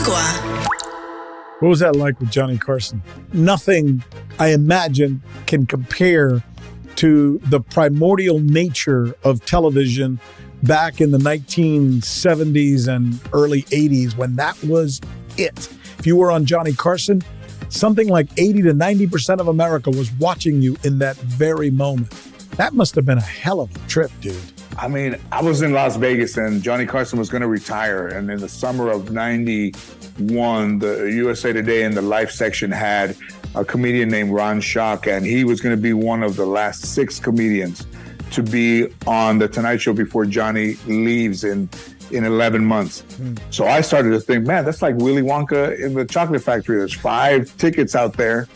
Agua. What was that like with Johnny Carson? Nothing, I imagine, can compare to the primordial nature of television back in the 1970s and early 80s when that was it. If you were on Johnny Carson, something like 80 to 90% of America was watching you in that very moment. That must have been a hell of a trip, dude. I mean, I was in Las Vegas and Johnny Carson was going to retire. And in the summer of 91, the USA Today in the Life section had a comedian named Ron Schock, and he was going to be one of the last 6 comedians to be on The Tonight Show before Johnny leaves in 11 months. So I started to think, man, that's like Willy Wonka in the chocolate factory. There's 5 tickets out there,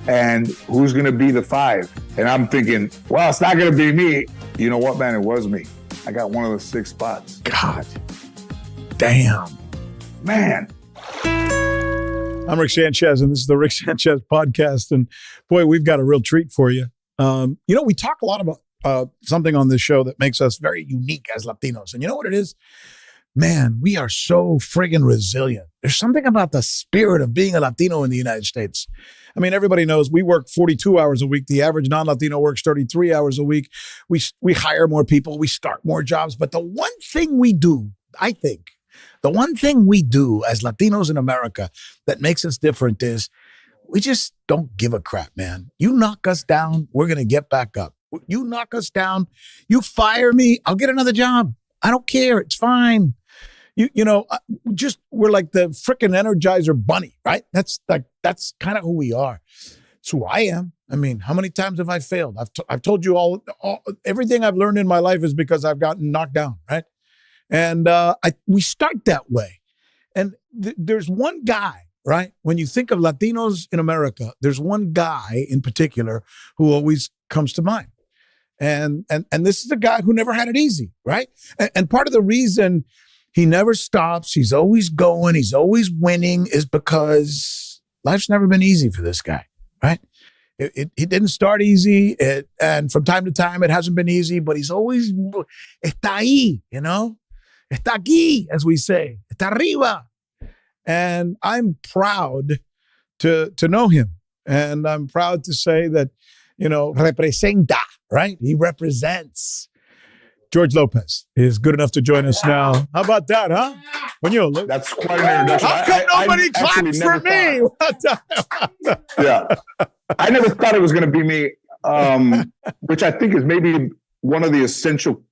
and who's going to be the 5? And I'm thinking, well, it's not going to be me. You know what, man? It was me. I got one of the 6 spots. God damn. Man. I'm Rick Sánchez, and this is the Rick Sánchez Podcast. And boy, we've got a real treat for you. We talk a lot about something on this show that makes us very unique as Latinos. And you know what it is? Man, we are so friggin' resilient. There's something about the spirit of being a Latino in the United States. I mean, everybody knows we work 42 hours a week. The average non-Latino works 33 hours a week. We hire more people. We start more jobs. But the one thing we do, I think, the one thing we do as Latinos in America that makes us different is we just don't give a crap, man. You knock us down, we're going to get back up. You knock us down, you fire me, I'll get another job. I don't care. It's fine. We're like the frickin' Energizer Bunny, right? That's kind of who we are. It's who I am. I mean, how many times have I failed? I've told you all everything I've learned in my life is because I've gotten knocked down, right? And we start that way. And there's one guy, right? When you think of Latinos in America, there's one guy in particular who always comes to mind. And this is a guy who never had it easy, right? And part of the reason he never stops, he's always going, he's always winning, is because life's never been easy for this guy, right? It didn't start easy, and from time to time it hasn't been easy, but he's always, está ahí, está aquí, as we say, está arriba. And I'm proud to know him. And I'm proud to say that, representa, right? He represents. George Lopez is good enough to join us now. How about that, huh? That's quite an introduction. How come nobody claps for me? Yeah. I never thought it was going to be me, which I think is maybe one of the essential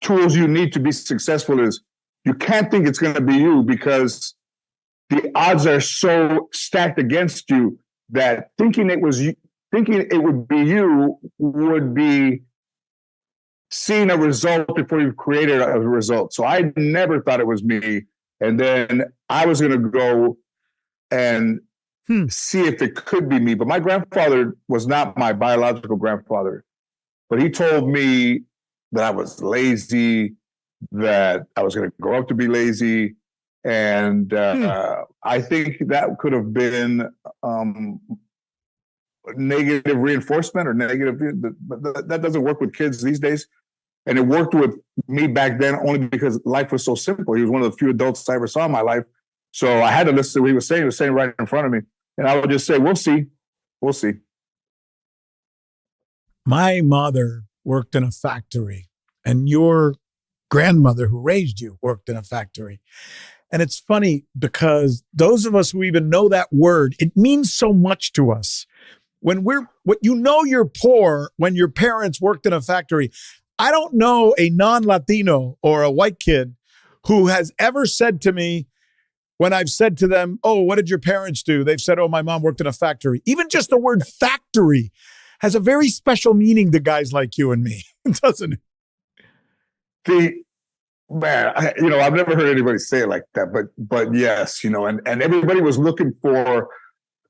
tools you need to be successful is you can't think it's going to be you because the odds are so stacked against you that thinking it would be you would be seeing a result before you've created a result. So I never thought it was me. And then I was going to go and see if it could be me. But my grandfather was not my biological grandfather. But he told me that I was lazy, that I was going to grow up to be lazy. And I think that could have been negative reinforcement or negative, but that doesn't work with kids these days. And it worked with me back then only because life was so simple. He was one of the few adults I ever saw in my life. So I had to listen to what he was saying. He was saying right in front of me. And I would just say, we'll see. We'll see. My mother worked in a factory, and your grandmother who raised you worked in a factory. And it's funny because those of us who even know that word, it means so much to us. You're poor when your parents worked in a factory. I don't know a non-Latino or a white kid who has ever said to me when I've said to them, oh, what did your parents do? They've said, oh, my mom worked in a factory. Even just the word factory has a very special meaning to guys like you and me, doesn't it? Man, I've never heard anybody say it like that, but yes, and everybody was looking for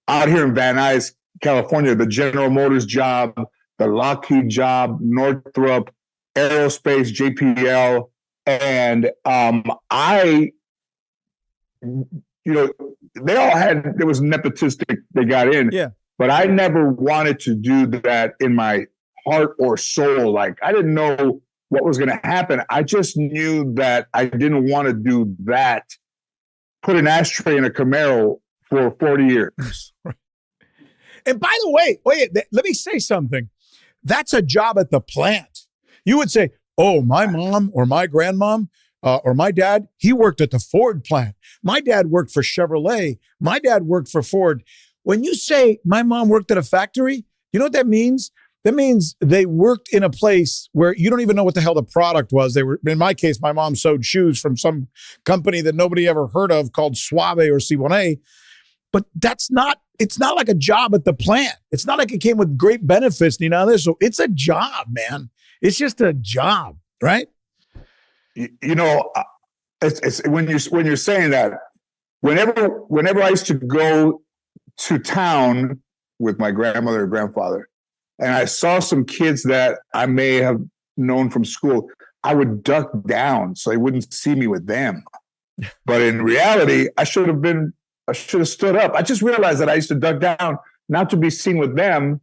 out here in Van Nuys, California, the General Motors job, the Lockheed job, Northrop, Aerospace, JPL. And there was nepotistic, they got in. Yeah. But I never wanted to do that in my heart or soul. Like, I didn't know what was going to happen. I just knew that I didn't want to do that put an ashtray in a Camaro for 40 years. And by the way, let me say something. That's a job at the plant. You would say, oh, my mom or my grandmom or my dad, he worked at the Ford plant. My dad worked for Chevrolet. My dad worked for Ford. When you say my mom worked at a factory, you know what that means? That means they worked in a place where you don't even know what the hell the product was. They were, in my case, my mom sewed shoes from some company that nobody ever heard of called Suave or Siboney. But it's not like a job at the plant. It's not like it came with great benefits, you know. So it's a job, man. It's just a job, right? You know, it's when you're saying that, whenever I used to go to town with my grandmother or grandfather, and I saw some kids that I may have known from school, I would duck down so they wouldn't see me with them. But in reality, I should have stood up. I just realized that I used to duck down not to be seen with them.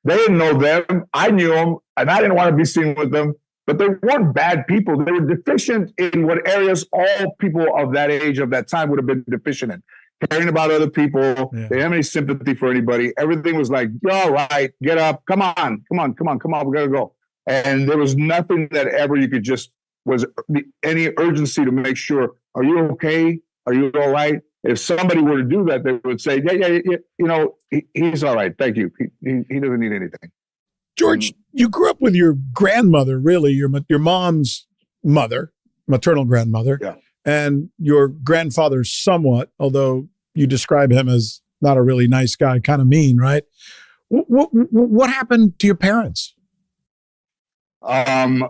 They didn't know them. I knew them, and I didn't want to be seen with them. But they weren't bad people. They were deficient in what areas all people of that age, of that time, would have been deficient in. Caring about other people. Yeah. They didn't have any sympathy for anybody. Everything was like, you're all right, get up, come on, we gotta go. And there was nothing that ever you could just, was any urgency to make sure, are you okay? Are you all right? If somebody were to do that, they would say, yeah, you know, he's all right, thank you. He doesn't need anything. George, you grew up with your grandmother, really, your mom's mother, maternal grandmother. Yeah. And your grandfather somewhat, although you describe him as not a really nice guy, kind of mean, right? What happened to your parents? My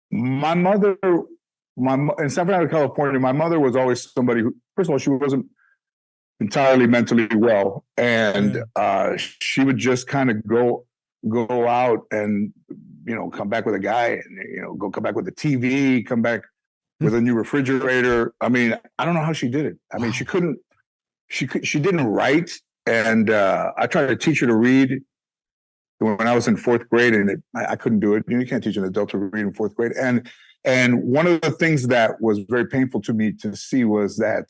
mother, in San Fernando, California, my mother was always somebody who, first of all, she wasn't entirely mentally well. And she would just kind of go out and, you know, come back with a guy and, you know, come back with the TV, come back with a new refrigerator. I mean, I don't know how she did it. I mean, she didn't write. And I tried to teach her to read when I was in fourth grade, and I couldn't do it. You can't teach an adult to read in fourth grade. And one of the things that was very painful to me to see was that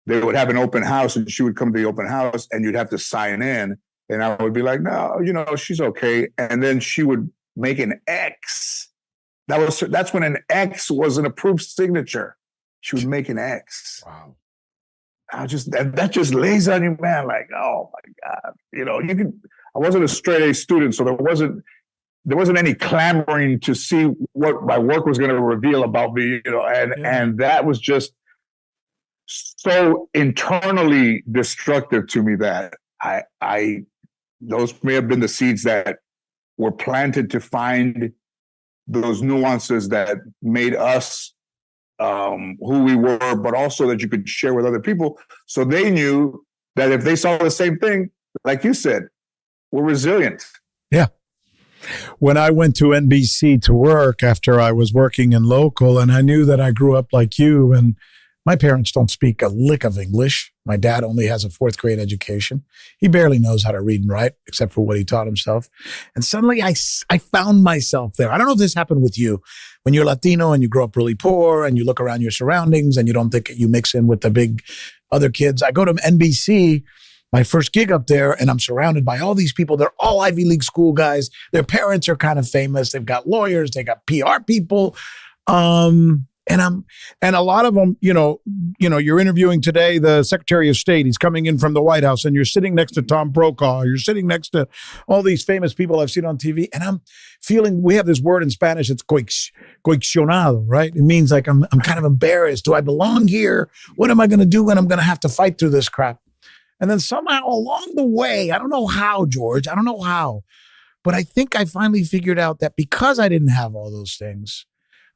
they would have an open house, and she would come to the open house, and you'd have to sign in. And I would be like, no, you know, she's okay. And then she would make an X. That's when an X was an approved signature. She would make an X. Wow. That just lays on you, man. Like, oh my God. You know, I wasn't a straight A student, so there wasn't any clamoring to see what my work was going to reveal about me, you know, and that was just so internally destructive to me that those may have been the seeds that were planted to find those nuances that made us who we were, but also that you could share with other people. So they knew that if they saw the same thing, like you said, we're resilient. Yeah. When I went to NBC to work after I was working in local, and I knew that I grew up like you, and my parents don't speak a lick of English. My dad only has a fourth grade education. He barely knows how to read and write, except for what he taught himself. And suddenly I found myself there. I don't know if this happened with you. When you're Latino and you grow up really poor and you look around your surroundings and you don't think you mix in with the big other kids. I go to NBC, my first gig up there, and I'm surrounded by all these people. They're all Ivy League school guys. Their parents are kind of famous. They've got lawyers. They got PR people. And a lot of them, you know, you're interviewing today the Secretary of State. He's coming in from the White House, and you're sitting next to Tom Brokaw. You're sitting next to all these famous people I've seen on TV, and I'm feeling. We have this word in Spanish. It's coaccionado, right? It means like I'm kind of embarrassed. Do I belong here? What am I going to do when I'm going to have to fight through this crap? And then somehow along the way, I don't know how, George. I don't know how, but I think I finally figured out that because I didn't have all those things,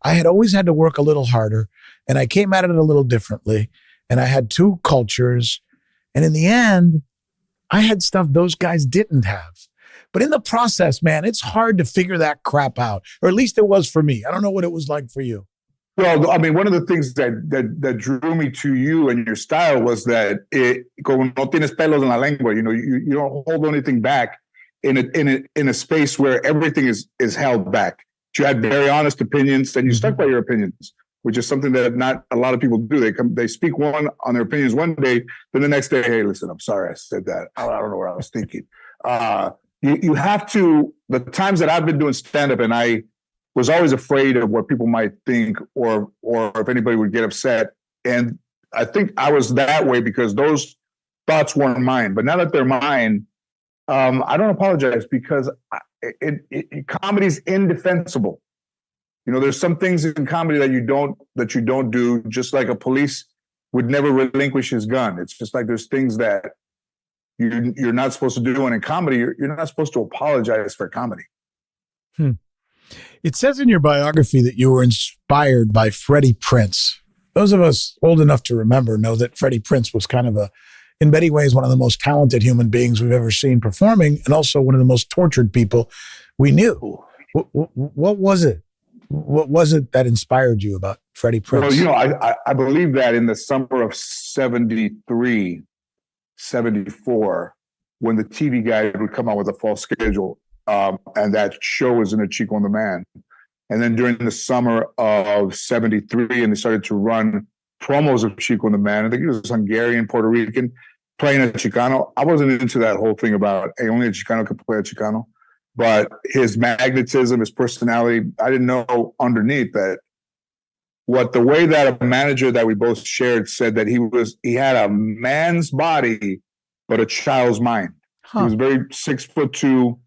I had always had to work a little harder, and I came at it a little differently, and I had two cultures, and in the end, I had stuff those guys didn't have. But in the process, man, it's hard to figure that crap out, or at least it was for me. I don't know what it was like for you. Well, I mean, one of the things that drew me to you and your style was that como no tienes pelos en la lengua, you know, you don't hold anything back in a space where everything is held back. You had very honest opinions, and you stuck by your opinions. which is something that not a lot of people do. They speak on their opinions one day, then the next day, hey, listen, I'm sorry I said that. I don't know what I was thinking. You have to, the times that I've been doing stand-up, and I was always afraid of what people might think or if anybody would get upset. And I think I was that way because those thoughts weren't mine. But now that they're mine, I don't apologize because comedy's indefensible. You know, there's some things in comedy that you don't do, just like a police would never relinquish his gun. It's just like there's things that you're not supposed to do. And in comedy, you're not supposed to apologize for comedy. It says in your biography that you were inspired by Freddie Prinze. Those of us old enough to remember know that Freddie Prinze was kind of in many ways, one of the most talented human beings we've ever seen performing, and also one of the most tortured people we knew. What was it? What was it that inspired you about Freddie Prinze? Well, you know, I believe that in the summer of 73, 74, when the TV guy would come out with a fall schedule, and that show was in a Chico and the Man. And then during the summer of 73, and they started to run promos of Chico and the Man. I think he was Hungarian, Puerto Rican, playing a Chicano. I wasn't into that whole thing about, hey, only a Chicano could play a Chicano. But his magnetism, his personality, I didn't know underneath that the way that a manager that we both shared said that he had a man's body, but a child's mind. He was very 6'2"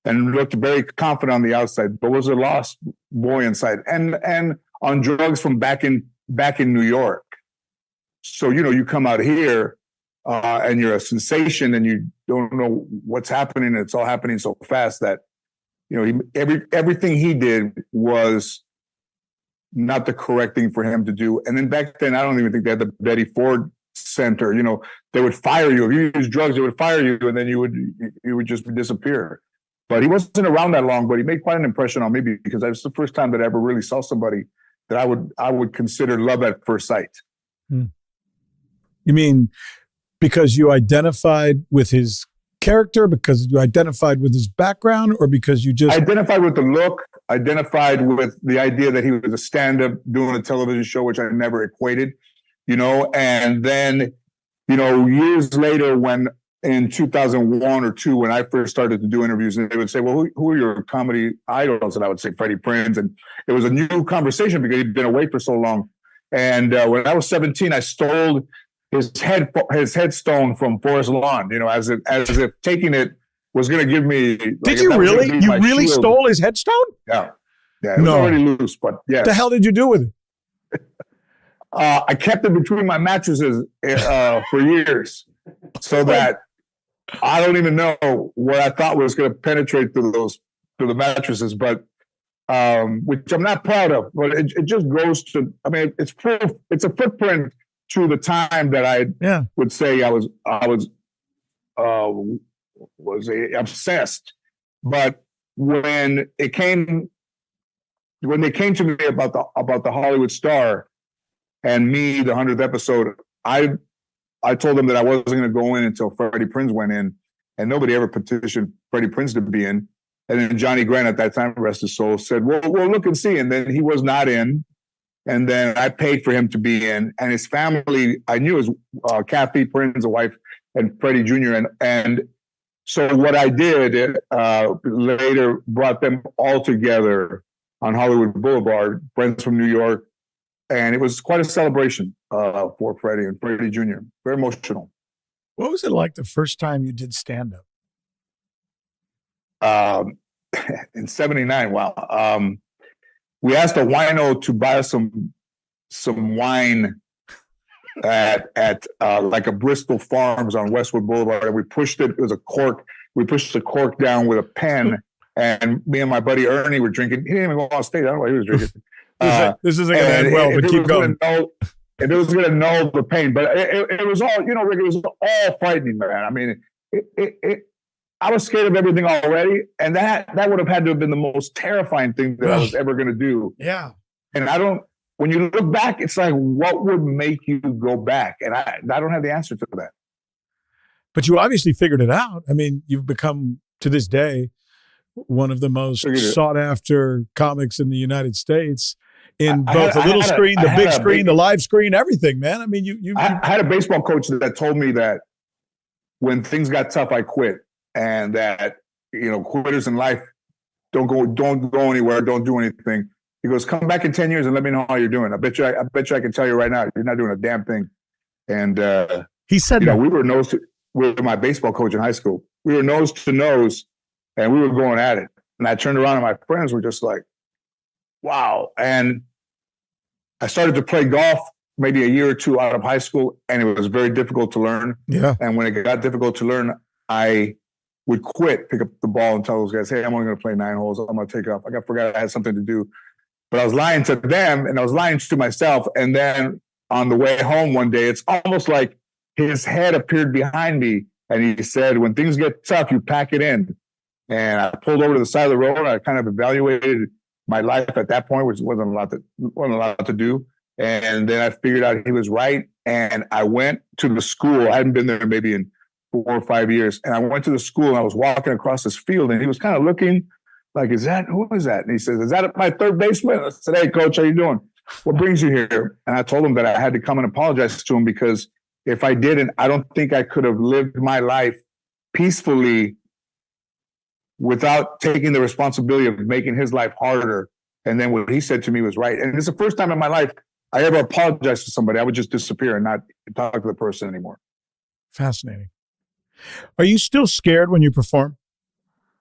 and looked very confident on the outside, but was a lost boy inside and on drugs from back in New York. So, you know, you come out here and you're a sensation and you don't know what's happening. And it's all happening so fast that, you know, everything he did was not the correct thing for him to do. And then back then, I don't even think they had the Betty Ford Center. You know, they would fire you. If you used drugs, they would fire you and then you would just disappear. But he wasn't around that long, but he made quite an impression on me because that was the first time that I ever really saw somebody that I would consider love at first sight. You mean because you identified with his character, because you identified with his background, or because you just... identified with the look, identified with the idea that he was a stand-up doing a television show, which I never equated, you know, and then, you know, years later when in 2001 or 2, when I first started to do interviews, and they would say, well, who are your comedy idols? And I would say Freddie Prinze. And it was a new conversation because he'd been away for so long. And when I was 17, I stole his headstone from Forest Lawn, you know, as if taking it was going to give me. Did you really? You really shield. Stole his headstone? Yeah. It was already loose, but yeah. What the hell did you do with it? I kept it between my mattresses for years so that I don't even know what I thought was going to penetrate through the mattresses, but which I'm not proud of. But it just goes to, I mean, it's proof. It's a footprint to the time that I would say I was obsessed. But when they came to me about the Hollywood Star and me, the 100th episode, I told them that I wasn't going to go in until Freddie Prinze went in, and nobody ever petitioned Freddie Prinze to be in. And then Johnny Grant at that time, rest his soul, said, well, we'll look and see. And then he was not in. And then I paid for him to be in. And his family, I knew it was Kathy Prinze, a wife, and Freddie Jr. And so what I did later brought them all together on Hollywood Boulevard, friends from New York. And it was quite a celebration for Freddie and Freddie Jr. Very emotional. What was it like the first time you did stand-up? In 79, wow. We asked a wino to buy us some wine at like a Bristol Farms on Westwood Boulevard, and we pushed it. It was a cork. We pushed the cork down with a pen, and me and my buddy Ernie were drinking. He didn't even go on stage. I don't know what he was drinking. This isn't going to end well, but keep going. It was going to null the pain, but it was all, you know, Rick, it was all frightening, man. I mean, I was scared of everything already, and that would have had to have been the most terrifying thing that I was ever going to do. Yeah. And when you look back, it's like, what would make you go back? And I don't have the answer to that. But you obviously figured it out. I mean, you've become, to this day, one of the most sought after comics in the United States. in both the little screen, the big screen, the live screen, everything, man. I mean, I had a baseball coach that told me that when things got tough, I quit, and that, you know, quitters in life don't go anywhere, don't do anything. He goes, come back in 10 years and let me know how you're doing. I bet you I can tell you right now, you're not doing a damn thing. And he said, you know, we were with my baseball coach in high school. We were nose to nose, and we were going at it. And I turned around, and my friends were just like, wow. And I started to play golf maybe a year or two out of high school, and it was very difficult to learn. Yeah. And when it got difficult to learn, I would quit, pick up the ball and tell those guys, hey, I'm only going to play 9 holes. I'm going to take off. I forgot I had something to do. But I was lying to them, and I was lying to myself. And then on the way home one day, it's almost like his head appeared behind me, and he said, when things get tough, you pack it in. And I pulled over to the side of the road, and I kind of evaluated my life at that point, which wasn't a lot to do. And then I figured out he was right. And I went to the school. I hadn't been there maybe in 4 or 5 years. And I went to the school, and I was walking across this field, and he was kind of looking like, who is that? And he says, is that my third baseman? I said, hey, coach, how you doing? What brings you here? And I told him that I had to come and apologize to him, because if I didn't, I don't think I could have lived my life peacefully without taking the responsibility of making his life harder. And then what he said to me was right. And it's the first time in my life I ever apologized to somebody. I would just disappear and not talk to the person anymore. Fascinating. Are you still scared when you perform?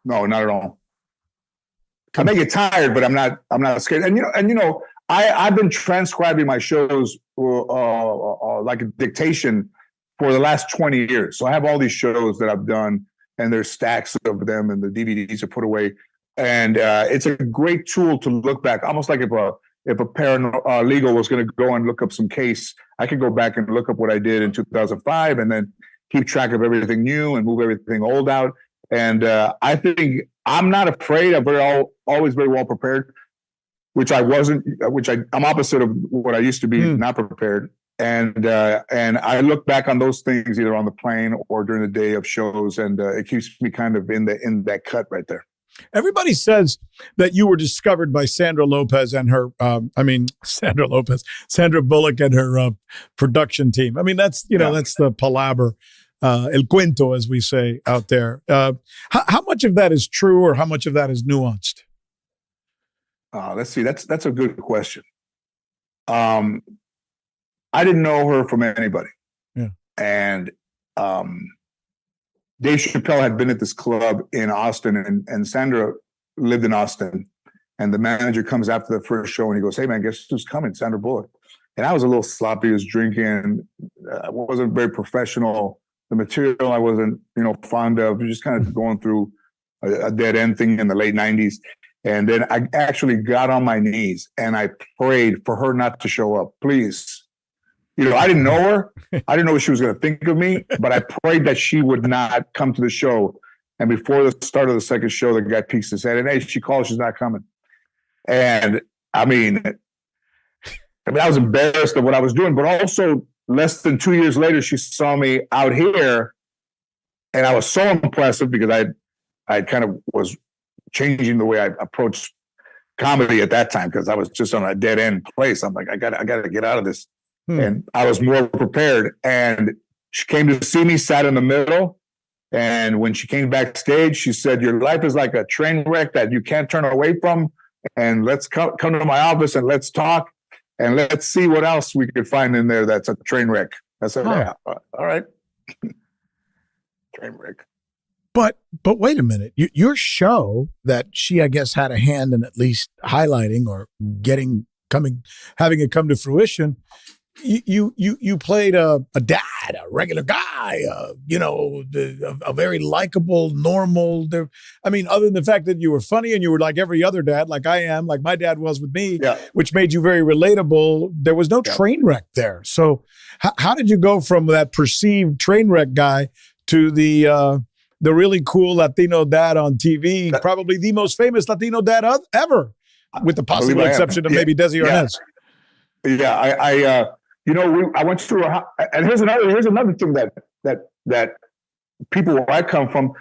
No, not at all. I may get tired, but I'm not scared. And you know, I've been transcribing my shows like a dictation for the last 20 years. So I have all these shows that I've done, and there's stacks of them, and the DVDs are put away. And it's a great tool to look back, almost like if a paralegal was going to go and look up some case, I could go back and look up what I did in 2005, and then keep track of everything new and move everything old out. And I think I'm not afraid. I'm always very well prepared, which I'm opposite of what I used to be, not prepared. And I look back on those things either on the plane or during the day of shows, and it keeps me kind of in that cut right there. Everybody says that you were discovered by Sandra Lopez and her, Sandra Bullock and her production team. I mean, that's the palaver, el cuento, as we say out there. How much of that is true, or how much of that is nuanced? Let's see. That's a good question. I didn't know her from anybody. Yeah. And Dave Chappelle had been at this club in Austin, and Sandra lived in Austin. And the manager comes after the first show, and he goes, hey, man, guess who's coming? Sandra Bullock. And I was a little sloppy. I was drinking. I wasn't very professional. The material I wasn't, fond of. Just kind of going through a dead end thing in the late 90s. And then I actually got on my knees, and I prayed for her not to show up. Please. I didn't know her. I didn't know what she was going to think of me, but I prayed that she would not come to the show. And before the start of the second show, the guy peeks his head, and hey, she called, she's not coming. And I was embarrassed of what I was doing, but also less than 2 years later, she saw me out here, and I was so impressive because I kind of was changing the way I approached comedy at that time, because I was just on a dead end place. I'm like, I got to get out of this. And I was more prepared. And she came to see me, sat in the middle. And when she came backstage, she said, your life is like a train wreck that you can't turn away from. And let's come to my office and let's talk. And let's see what else we could find in there that's a train wreck. I said, yeah, all right. Train wreck. But wait a minute. Your show that she, I guess, had a hand in at least highlighting or having it come to fruition, you played a dad, a regular guy, a very likable, normal. Other than the fact that you were funny and you were like every other dad, like I am, like my dad was with me, which made you very relatable. There was no train wreck there. So how did you go from that perceived train wreck guy to the really cool Latino dad on TV, probably the most famous Latino dad ever, with the possible exception of maybe Desi Arnaz? Yeah, I went through and here's another thing that people where I come from,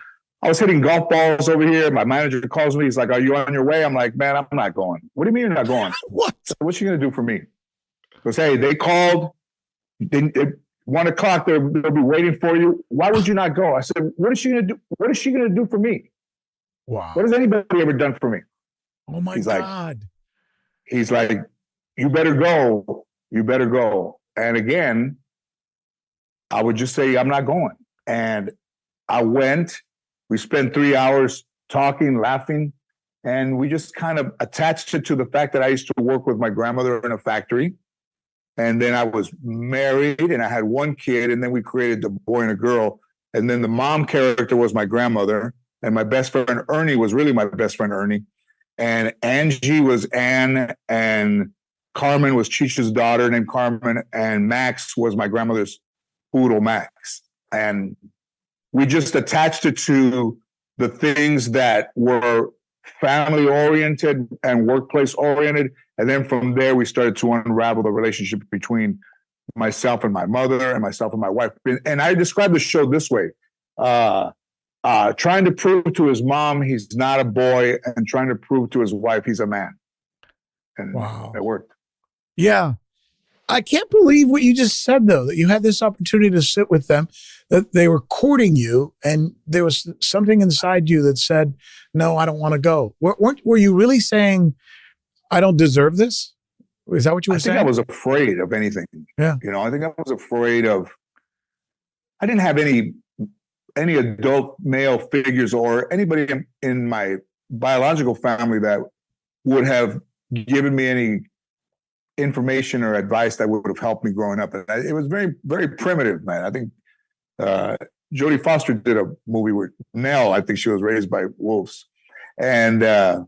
I was hitting golf balls over here. My manager calls me. He's like, "Are you on your way?" I'm like, "Man, I'm not going." "What do you mean you're not going?" What? "What's she going to do for me?" Because, hey, they called. At 1 o'clock, they'll be waiting for you. "Why would you not go?" I said, "What is she going to do? What is she going to do for me? Wow. What has anybody ever done for me?" Oh my He's God. He's like, "You better go. You better go." And again, I would just say, "I'm not going." And I went. We spent 3 hours talking, laughing, and we just kind of attached it to the fact that I used to work with my grandmother in a factory. And then I was married and I had one kid, and then we created the boy and a girl. And then the mom character was my grandmother, and my best friend Ernie was really my best friend Ernie. And Angie was Anne, and Carmen was Chicha's daughter named Carmen, and Max was my grandmother's poodle, Max. And we just attached it to the things that were family oriented and workplace oriented. And then from there, we started to unravel the relationship between myself and my mother and myself and my wife. And I describe the show this way. Trying to prove to his mom he's not a boy, and trying to prove to his wife he's a man. And Wow. it worked. Yeah. I can't believe what you just said, though, that you had this opportunity to sit with them, that they were courting you, and there was something inside you that said, "No, I don't want to go." Were you really saying, "I don't deserve this"? Is that what you were saying? I think I was afraid of anything. Yeah. I think I was afraid of, I didn't have any adult male figures or anybody in my biological family that would have given me any information or advice that would have helped me growing up. And it was very, very primitive, man. I think Jodie Foster did a movie with Nell. I think she was raised by wolves. And I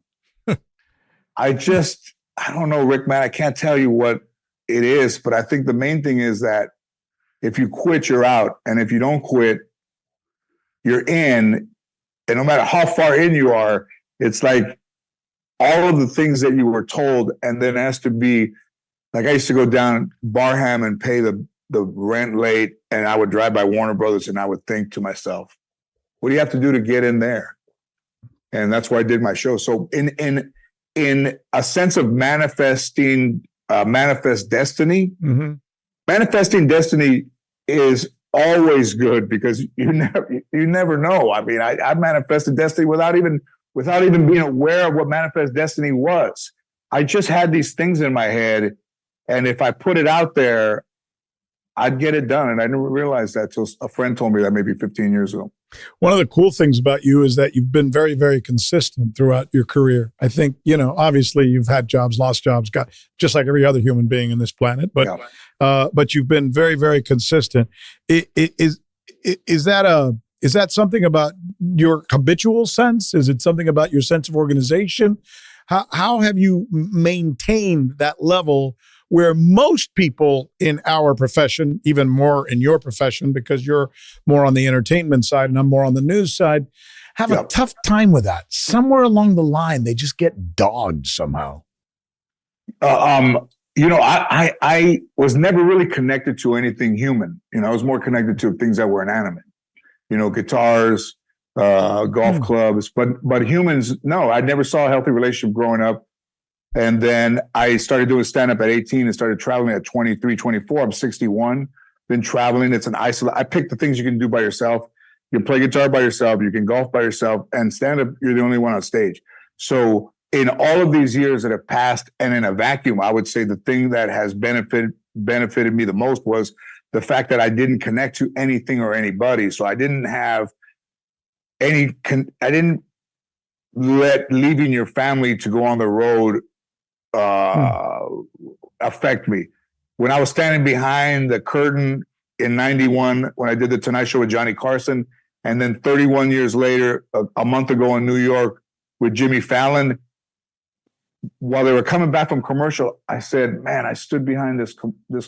don't know, Rick, man, I can't tell you what it is, but I think the main thing is that if you quit, you're out. And if you don't quit, you're in. And no matter how far in you are, it's like all of the things that you were told, and then has to be, like I used to go down Barham and pay the rent late, and I would drive by Warner Brothers, and I would think to myself, what do you have to do to get in there? And that's why I did my show. So in a sense of manifest destiny, Mm-hmm. manifesting destiny is always good, because you never know. I mean, I manifested destiny without even being aware of what manifest destiny was. I just had these things in my head, and if I put it out there, I'd get it done. And I didn't realize that till a friend told me that maybe 15 years ago. One of the cool things about you is that you've been very, very consistent throughout your career. I think, obviously you've had jobs, lost jobs, got just like every other human being in this planet, but you've been very, very consistent. Is that something about your habitual sense? Is it something about your sense of organization? How have you maintained that level where most people in our profession, even more in your profession, because you're more on the entertainment side and I'm more on the news side, have a tough time with that? Somewhere along the line, they just get dogged somehow. I was never really connected to anything human. I was more connected to things that were inanimate. Guitars, golf clubs, but humans, no. I never saw a healthy relationship growing up. And then I started doing stand-up at 18 and started traveling at 23, 24. I'm 61. Been traveling. It's an isolate. I picked the things you can do by yourself. You can play guitar by yourself. You can golf by yourself. And stand-up, you're the only one on stage. So in all of these years that have passed, and in a vacuum, I would say the thing that has benefited me the most was the fact that I didn't connect to anything or anybody. So I didn't have I didn't let leaving your family to go on the road affect me. When I was standing behind the curtain in 91, when I did the Tonight Show with Johnny Carson, and then 31 years later, a month ago in New York with Jimmy Fallon, while they were coming back from commercial, I said, man, I stood behind this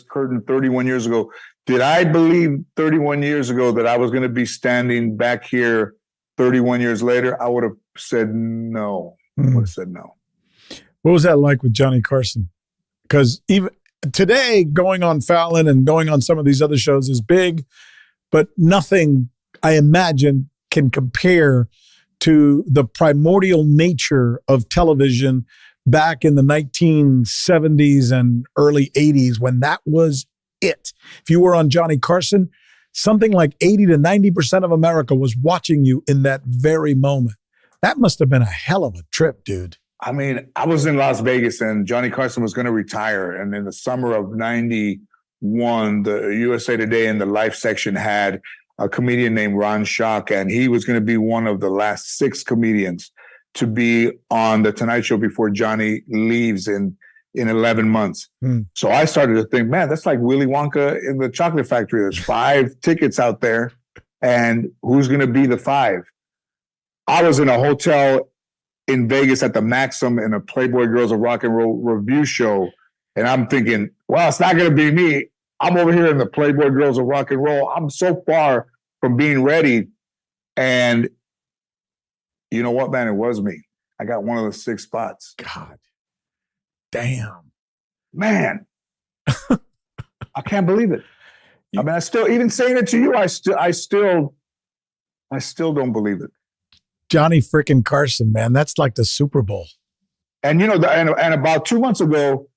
curtain 31 years ago. Did I believe 31 years ago that I was going to be standing back here 31 years later? I would have said no. I would have said no. What was that like with Johnny Carson? Because even today, going on Fallon and going on some of these other shows is big, but nothing, I imagine, can compare to the primordial nature of television back in the 1970s and early 80s when that was it. If you were on Johnny Carson, something like 80 to 90% of America was watching you in that very moment. That must have been a hell of a trip, dude. I mean, I was in Las Vegas and Johnny Carson was going to retire. And in the summer of 91, the USA Today in the Life section had a comedian named Ron Schock, and he was going to be one of the last 6 comedians to be on the Tonight Show before Johnny leaves in 11 months. So I started to think, man, that's like Willy Wonka in the chocolate factory. There's 5 tickets out there, and who's going to be the 5? I was in a hotel in Vegas at the Maxim in a Playboy Girls of Rock and Roll review show, and I'm thinking, well, it's not going to be me. I'm over here in the Playboy Girls of Rock and Roll. I'm so far from being ready. And you know what, man? It was me. I got one of the 6 spots. God damn. Man. I can't believe it. I mean, I still, even saying it to you, I still don't believe it. Johnny frickin' Carson, man. That's like the Super Bowl. And, you know, and about 2 months ago,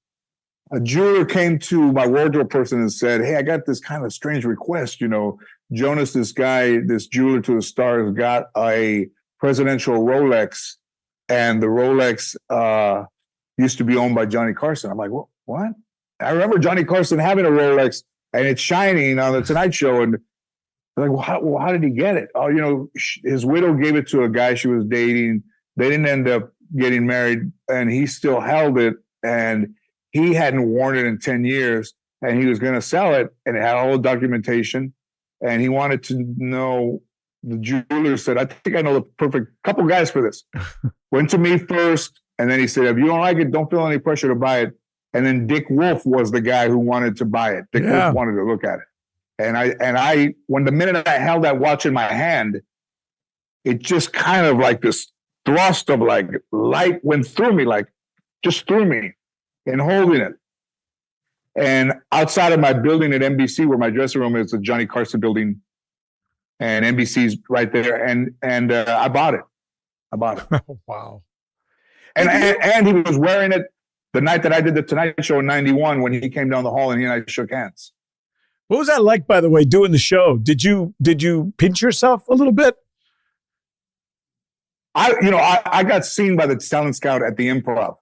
a jeweler came to my wardrobe person and said, hey, I got this kind of strange request. You know, Jonas, this guy, this jeweler to the stars, got a presidential Rolex, and the Rolex used to be owned by Johnny Carson. I'm like, what? I remember Johnny Carson having a Rolex, and it's shining on the Tonight Show. And I'm like, how did he get it? Oh, you know, his widow gave it to a guy she was dating. They didn't end up getting married, and he still held it. And he hadn't worn it in 10 years, and he was going to sell it, and it had all the documentation. And he wanted to know, the jeweler said, I think I know the perfect couple guys for this. Went to me first, and then he said, if you don't like it, don't feel any pressure to buy it. And then Dick Wolf was the guy who wanted to buy it. Dick Wolf wanted to look at it. And I, when the minute I held that watch in my hand, it just kind of like this thrust of like light went through me, like just through me. And holding it. And outside of my building at NBC, where my dressing room is, the Johnny Carson building, and NBC's right there. And I bought it. Wow. And he was wearing it the night that I did the Tonight Show in 91 when he came down the hall and he and I shook hands. What was that like, by the way, doing the show? Did you pinch yourself a little bit? I got seen by the talent scout at the Improv.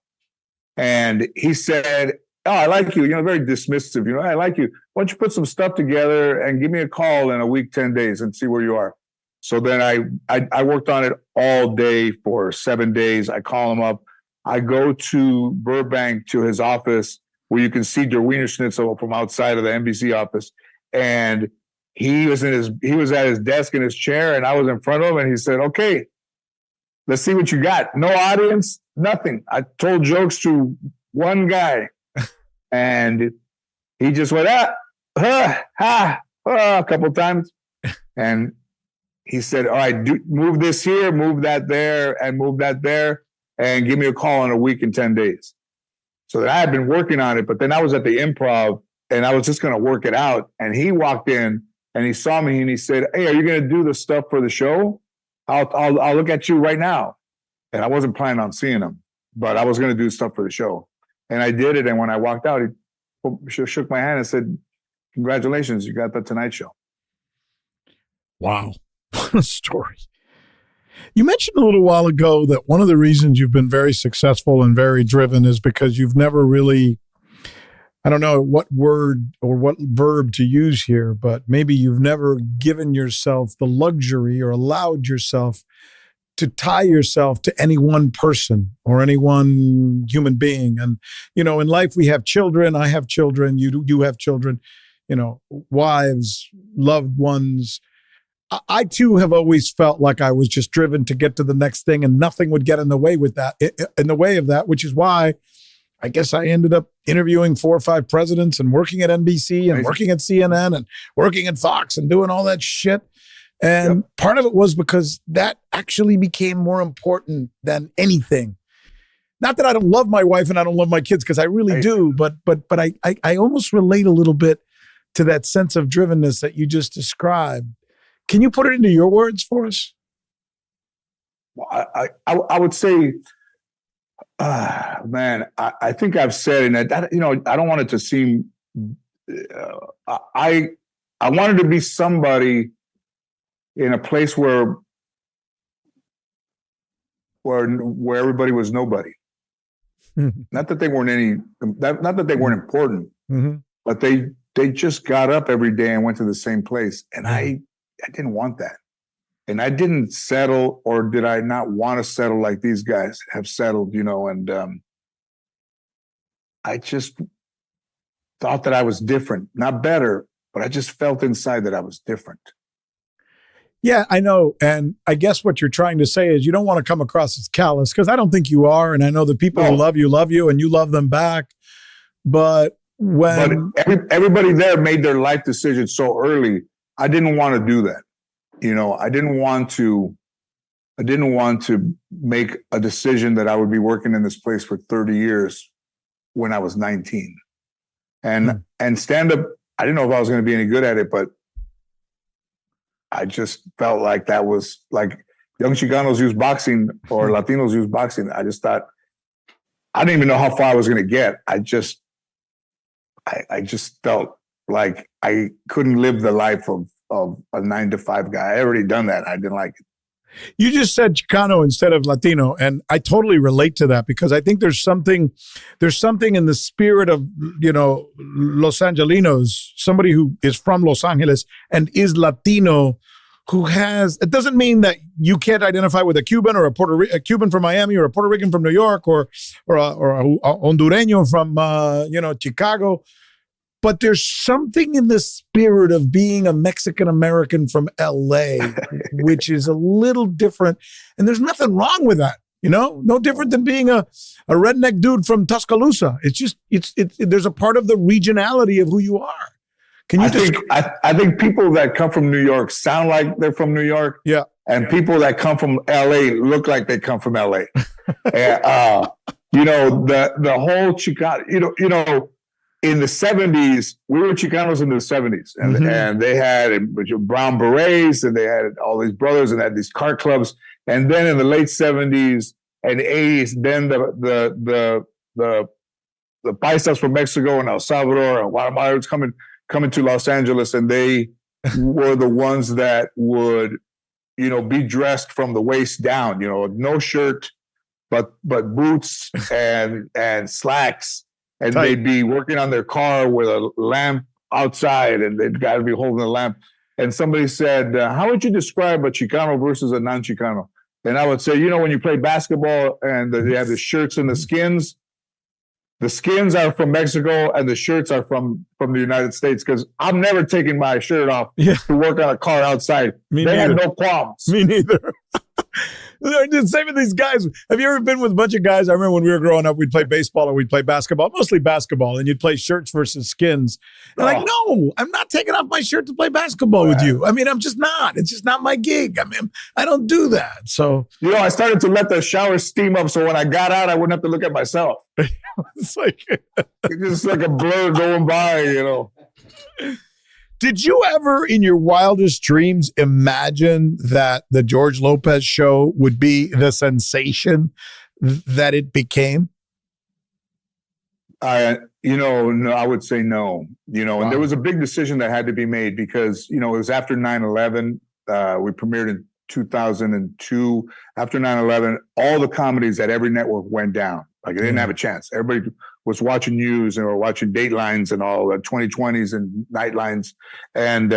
And he said, oh, I like you. You know, very dismissive. You know, I like you. Why don't you put some stuff together and give me a call in a week, 10 days and see where you are. So then I worked on it all day for 7 days. I call him up. I go to Burbank to his office where you can see Der Wiener Schnitzel from outside of the NBC office. And he was at his desk in his chair, and I was in front of him, and he said, okay, let's see what you got. No audience, nothing. I told jokes to one guy, and he just went, a couple times. And he said, all right, move this here, move that there, and move that there, and give me a call in a week and 10 days. So I had been working on it, but then I was at the Improv, and I was just going to work it out. And he walked in, and he saw me, and he said, hey, are you going to do the stuff for the show? I'll look at you right now. And I wasn't planning on seeing him, but I was going to do stuff for the show. And I did it. And when I walked out, he shook my hand and said, congratulations, you got the Tonight Show. Wow. What a story. You mentioned a little while ago that one of the reasons you've been very successful and very driven is because you've never really, I don't know what word or what verb to use here, but maybe you've never given yourself the luxury or allowed yourself to tie yourself to any one person or any one human being. And, you know, in life we have children, I have children, you have children, you know, wives, loved ones. I too have always felt like I was just driven to get to the next thing and nothing would get in the way of that, which is why I guess I ended up interviewing 4 or 5 presidents and working at NBC and working at CNN and working at Fox and doing all that shit. And part of it was because that actually became more important than anything. Not that I don't love my wife and I don't love my kids, because I really do, but I almost relate a little bit to that sense of drivenness that you just described. Can you put it into your words for us? I would say, man, I think I've said, and that, you know, I don't want it to seem, I wanted to be somebody in a place where everybody was nobody. Not that they weren't not that they weren't important, but they just got up every day and went to the same place. And I didn't want that. And I didn't settle, or did I not want to settle like these guys have settled, you know, and I just thought that I was different, not better, but I just felt inside that I was different. Yeah, I know. And I guess what you're trying to say is you don't want to come across as callous, because I don't think you are. And I know the people who love you and you love them back. But everybody there made their life decisions so early, I didn't want to do that. You know, I didn't want to make a decision that I would be working in this place for 30 years when I was 19. And stand up, I didn't know if I was going to be any good at it, but I just felt like that was like young Chicanos use boxing or Latinos use boxing. I just thought, I didn't even know how far I was going to get. I just felt like I couldn't live the life of a 9-to-5 guy. I already done that. I didn't like it. You just said Chicano instead of Latino, and I totally relate to that, because I think there's something in the spirit of, you know, Los Angelinos, somebody who is from Los Angeles and is Latino, who has, it doesn't mean that you can't identify with a Cuban or a Cuban from Miami or a Puerto Rican from New York or a Hondureño from Chicago. But there's something in the spirit of being a Mexican-American from LA, which is a little different. And there's nothing wrong with that, you know? No different than being a redneck dude from Tuscaloosa. It's just, there's a part of the regionality of who you are. Can you I think people that come from New York sound like they're from New York. Yeah. And people that come from LA look like they come from LA. And, you know, the whole Chicano, you know, in the 70s, we were Chicanos in the 70s, and they had brown berets, and they had all these brothers, and had these car clubs. And then in the late 70s and 80s, then the paisas from Mexico and El Salvador and Guatemala was coming to Los Angeles, and they were the ones that would, you know, be dressed from the waist down, you know, no shirt, but boots and slacks. And they'd be working on their car with a lamp outside, and they'd got to be holding the lamp. And somebody said, how would you describe a Chicano versus a non-Chicano? And I would say, you know, when you play basketball and they have the shirts and the skins are from Mexico and the shirts are from the United States, because I'm never taking my shirt off to work on a car outside. They had no qualms. Me neither. The same with these guys. Have you ever been with a bunch of guys? I remember when we were growing up, we'd play baseball or we'd play basketball, mostly basketball, and you'd play shirts versus skins. And like, no, I'm not taking off my shirt to play basketball with you. I mean, I'm just not. It's just not my gig. I mean, I don't do that. So, you know, I started to let the shower steam up, so when I got out, I wouldn't have to look at myself. It's like it's just like a blur going by, you know. Did you ever, in your wildest dreams, imagine that the George Lopez Show would be the sensation that it became? No, I would say no. You know, and there was a big decision that had to be made, because, you know, it was after 9/11. We premiered in 2002. After 9/11, all the comedies at every network went down. Like, they didn't have a chance. Everybody was watching news and or watching Datelines and all the 2020s and Nightlines. And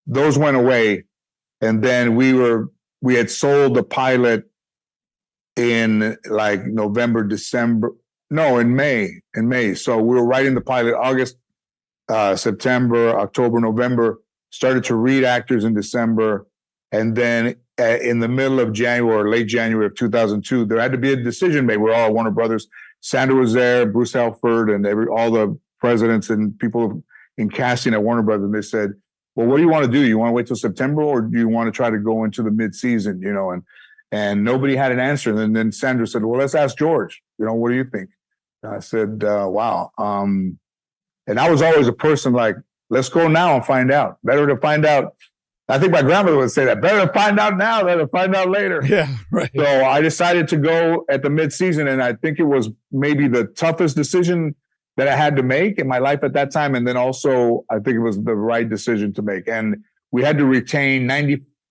those went away. And then we had sold the pilot in like November, December. No, in May. So we were writing the pilot August, September, October, November, started to read actors in December. And then in the middle of January, or late January of 2002, there had to be a decision made. We're all at Warner Brothers. Sandra was there, Bruce Helford, and all the presidents and people in casting at Warner Brothers. And they said, well, what do you want to do? You want to wait till September, or do you want to try to go into the mid-season, you know? And nobody had an answer. And then Sandra said, well, let's ask George. You know, what do you think? And I said, wow. And I was always a person like, let's go now and find out. Better to find out I think my grandmother would say that. Better to find out now than to find out later. Yeah, right. So I decided to go at the mid-season, and I think it was maybe the toughest decision that I had to make in my life at that time. And then also, I think it was the right decision to make. And we had to retain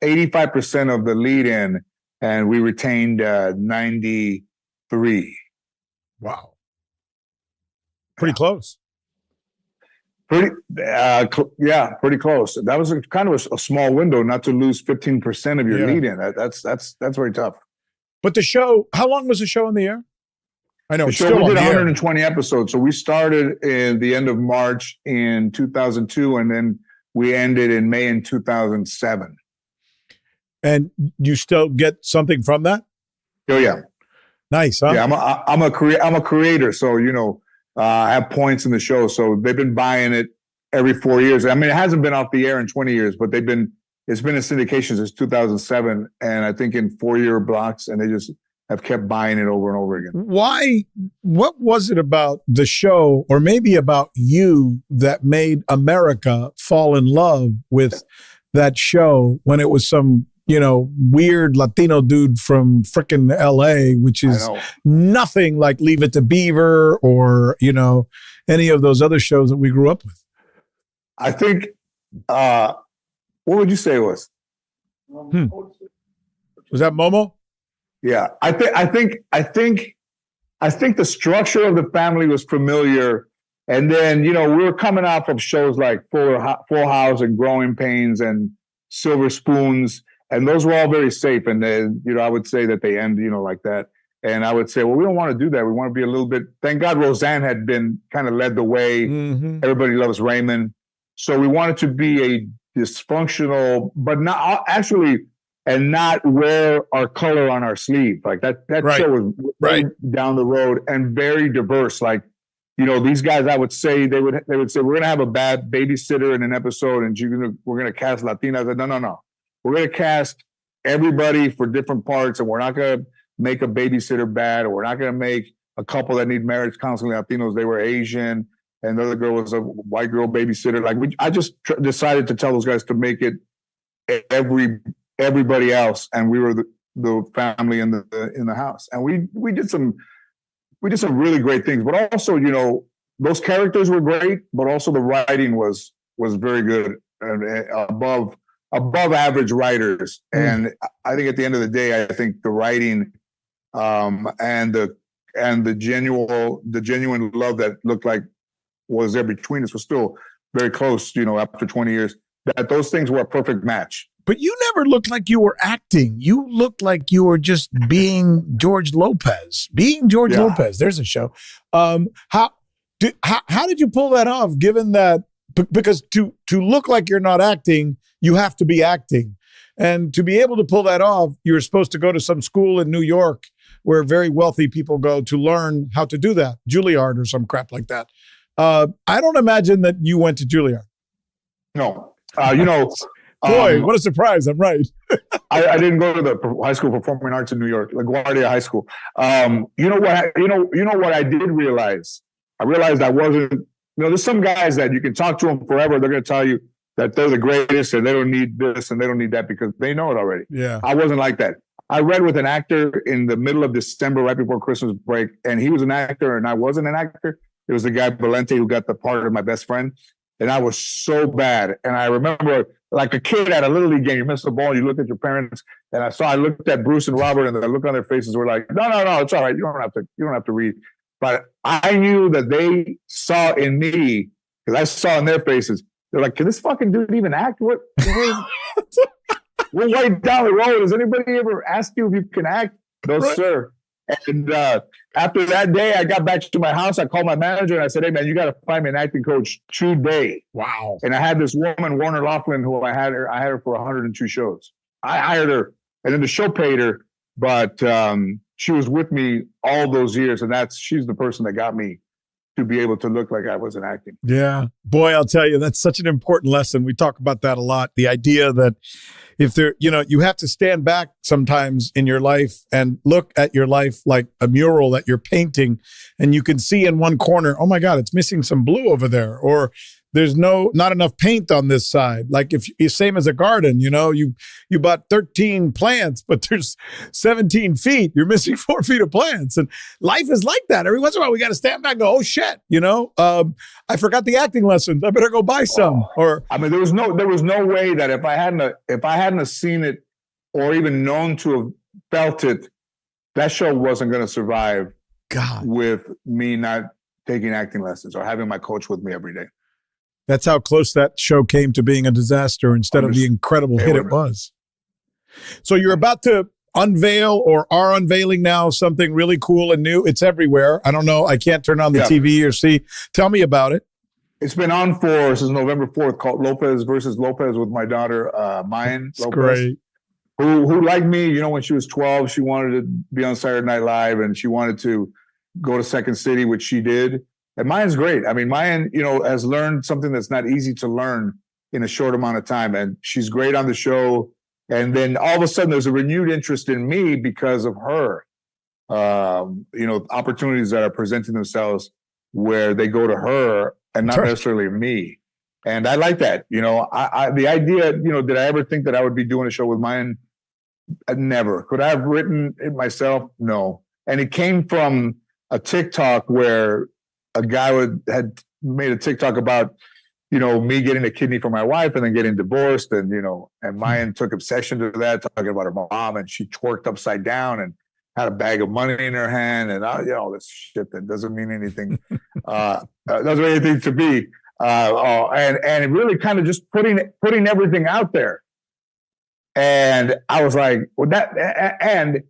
85% of the lead-in, and we retained 93. Wow. Pretty close. Pretty close. That was kind of a small window, not to lose 15% of your lead in. That's very tough. But the show, how long was the show on the air? I know the it's show, still we on did the 120 episodes. So we started in the end of March in 2002, and then we ended in May in 2007. And you still get something from that? Oh yeah, nice. Huh? Yeah, I'm a creator, so I have points in the show. So they've been buying it every 4 years. I mean, it hasn't been off the air in 20 years, but it's been in syndication since 2007, and I think in 4-year blocks, and they just have kept buying it over and over again. Why? What was it about the show, or maybe about you, that made America fall in love with that show when it was some weird Latino dude from frickin' LA, which is nothing like Leave It to Beaver or, any of those other shows that we grew up with? I think, what would you say it was? Was that Momo? Yeah. I think the structure of the family was familiar. And then, we were coming out from shows like Full House and Growing Pains and Silver Spoons. And those were all very safe. And then, I would say that they end, like that. And I would say, well, we don't want to do that. We want to be a little bit, thank God Roseanne had been kind of led the way. Mm-hmm. Everybody Loves Raymond. So we wanted to be a dysfunctional, but not actually, and not wear our color on our sleeve. Like that right. Show was right down the road and very diverse. Like, these guys, I would say, they would say, we're going to have a bad babysitter in an episode and we're going to cast Latinas. I said, no. We're going to cast everybody for different parts, and we're not going to make a babysitter bad, or we're not going to make a couple that need marriage counseling Latinos. They were Asian, and the other girl was a white girl babysitter. Like I just decided to tell those guys to make it everybody else, and we were the family in the house, and we did some really great things. But also, those characters were great, but also the writing was very good and above average writers. And I think at the end of the day, I think the writing and the genuine love that looked like was there between us was still very close, after 20 years, that those things were a perfect match. But you never looked like you were acting. You looked like you were just being George Lopez. Lopez. There's a show. How did you pull that off, given that, because to look like you're not acting, you have to be acting. And to be able to pull that off, you're supposed to go to some school in New York where very wealthy people go to learn how to do that, Juilliard or some crap like that. I don't imagine that you went to Juilliard. No. Boy, what a surprise. I'm right. I didn't go to the high school of performing arts in New York, LaGuardia High School. You know what I did realize? I realized I wasn't, there's some guys that you can talk to them forever. They're going to tell you that they're the greatest and they don't need this and they don't need that because they know it already. Yeah. I wasn't like that. I read with an actor in the middle of December, right before Christmas break, and he was an actor and I wasn't an actor. It was the guy Valente who got the part of my best friend. And I was so bad. And I remember, like a kid at a Little League game, you miss the ball, you look at your parents, and I looked at Bruce and Robert, and the look on their faces were like, no, it's all right. You don't have to read. But I knew that they saw in me, because I saw in their faces, they're like, can this fucking dude even act? What? We're right down the road. Has anybody ever asked you if you can act? No, right. Sir. And after that day, I got back to my house. I called my manager and I said, hey, man, you got to find me an acting coach today. Wow. And I had this woman, Warner Laughlin, who I had her for 102 shows. I hired her, and then the show paid her, but she was with me all those years. And she's the person that got me to be able to look like I wasn't acting. Yeah. Boy, I'll tell you, that's such an important lesson. We talk about that a lot. The idea that if you have to stand back sometimes in your life and look at your life like a mural that you're painting, and you can see in one corner, oh my God, it's missing some blue over there. Or not enough paint on this side. Like if you same as a garden, you bought 13 plants, but there's 17 feet. You're missing 4 feet of plants. And life is like that. Every once in a while, we got to stand back and go, oh shit, I forgot the acting lessons. I better go buy some. Or I mean, there was no way that if I hadn't seen it or even known to have felt it, that show wasn't going to survive. God, with me not taking acting lessons or having my coach with me every day. That's how close that show came to being a disaster instead of the incredible hit it was. So you're about to unveil or are unveiling now something really cool and new. It's everywhere. I don't know. I can't turn on the TV or see. Tell me about it. It's been on since November 4th, called Lopez versus Lopez with my daughter, Mayan Lopez. Great. Who like me, when she was 12, she wanted to be on Saturday Night Live and she wanted to go to Second City, which she did. And Mayan's great. I mean, Mayan, has learned something that's not easy to learn in a short amount of time. And she's great on the show. And then all of a sudden there's a renewed interest in me because of her. Opportunities that are presenting themselves where they go to her and not necessarily me. And I like that. The idea, did I ever think that I would be doing a show with Mayan? Never. Could I have written it myself? No. And it came from a TikTok where a guy had made a TikTok about, me getting a kidney for my wife and then getting divorced. And, and Mayan took obsession to that, talking about her mom, and she twerked upside down and had a bag of money in her hand and, all this shit that doesn't mean anything. Doesn't mean anything to me. And it really kind of just putting everything out there. And I was like, and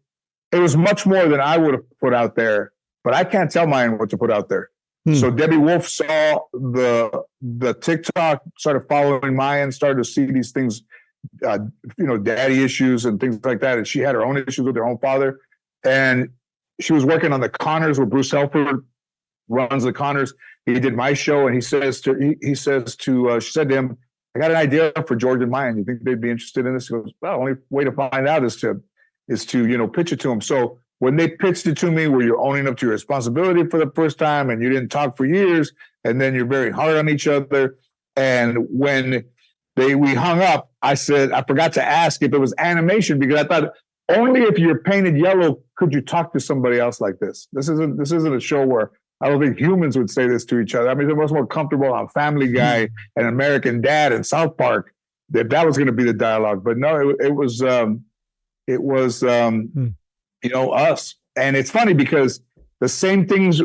it was much more than I would have put out there, but I can't tell Mayan what to put out there. So Debbie Wolf saw the TikTok, started following Mayan, started to see these things, daddy issues and things like that. And she had her own issues with her own father. And she was working on the Connors where Bruce Helford runs the Connors. He did my show, and she said to him, I got an idea for George and Mayan. You think they'd be interested in this? He goes, well, the only way to find out is to pitch it to them. So when they pitched it to me, where you're owning up to your responsibility for the first time and you didn't talk for years, and then you're very hard on each other. And when we hung up, I said, I forgot to ask if it was animation, because I thought only if you're painted yellow could you talk to somebody else like this. This isn't a show where I don't think humans would say this to each other. I mean, they're much more comfortable on Family Guy and American Dad and South Park, that was going to be the dialogue. But no, it was us. And it's funny because the same things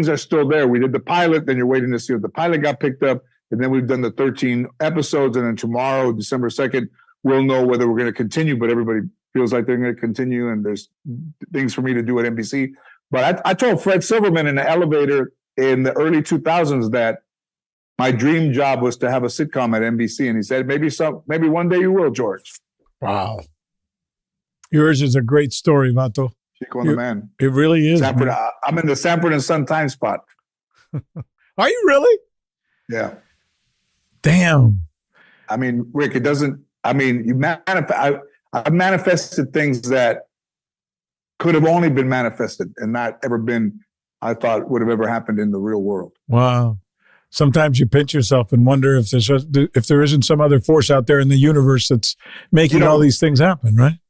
are still there. We did the pilot, then you're waiting to see if the pilot got picked up. And then we've done the 13 episodes. And then tomorrow, December 2nd, we'll know whether we're going to continue, but everybody feels like they're going to continue. And there's things for me to do at NBC. But I told Fred Silverman in the elevator in the early 2000s that my dream job was to have a sitcom at NBC. And he said, maybe one day you will, George. Wow. Yours is a great story, Vato. Chico and the Man. It really is. I'm in the Sanford and Son time spot. Are you really? Yeah. Damn. I mean, Rick, I manifested things that could have only been manifested and not ever been, I thought, would have ever happened in the real world. Wow. Sometimes you pinch yourself and wonder if there isn't some other force out there in the universe that's making all these things happen, right?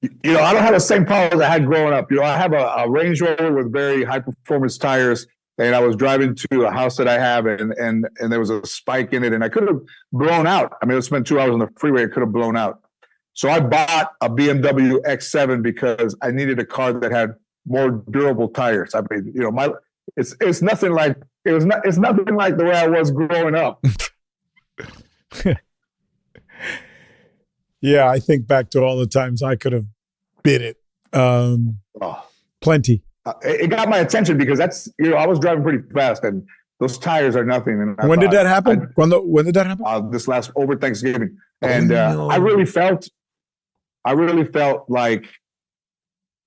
I don't have the same problems I had growing up. I have a Range Rover with very high performance tires, and I was driving to a house that I have, and there was a spike in it, and I could have blown out. I mean, I spent 2 hours on the freeway. I could have blown out. So I bought a BMW X7 because I needed a car that had more durable tires. I mean, it's nothing like it's nothing like the way I was growing up. Yeah, I think back to all the times I could have bid it. Plenty. It got my attention because I was driving pretty fast, and those tires are nothing. And when did that happen? When did that happen? This last over Thanksgiving, and no. I really felt like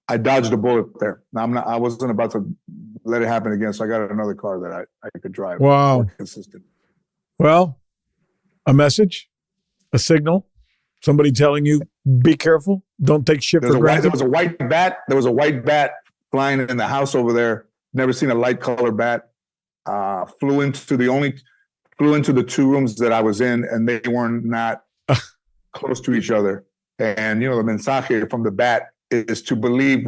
I dodged a bullet there. I wasn't about to let it happen again, so I got another car that I could drive. Wow. Consistent. Well, a message, a signal, somebody telling you, be careful, don't take shit for granted. There was a white bat flying in the house over there. Never seen a light color bat. Flew into the only flew into the two rooms that I was in, and they were not close to each other. And, the mensaje from the bat is to believe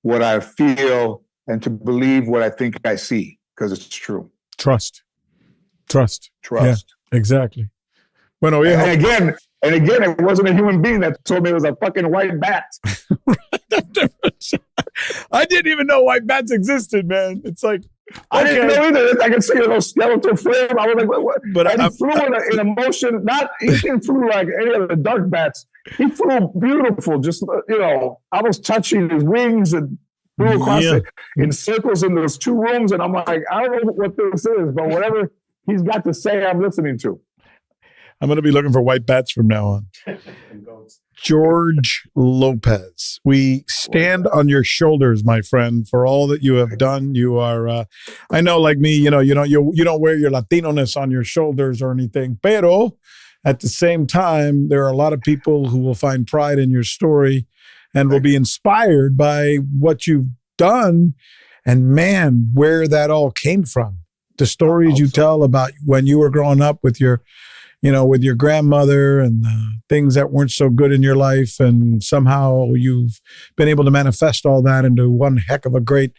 what I feel and to believe what I think I see, because it's true. Trust. Yeah, exactly. Bueno, and again, it wasn't a human being that told me it was a fucking white bat. I didn't even know white bats existed, man. It's like, I didn't know either. I could see a little skeletal frame. I was like, what? But he flew in a motion. He didn't flew like any of the dark bats. He flew beautiful, just, almost touching his wings and flew across in circles in those two rooms. And I'm like, I don't know what this is, but whatever he's got to say, I'm listening to. I'm going to be looking for white bats from now on. George Lopez, we stand on your shoulders, my friend, for all that you have done. You are, I know, like me, you don't wear your Latino-ness on your shoulders or anything, pero at the same time, there are a lot of people who will find pride in your story and will be inspired by what you've done. And man, where that all came from. The stories you tell about when you were growing up with your grandmother and things that weren't so good in your life. And somehow you've been able to manifest all that into one heck of a great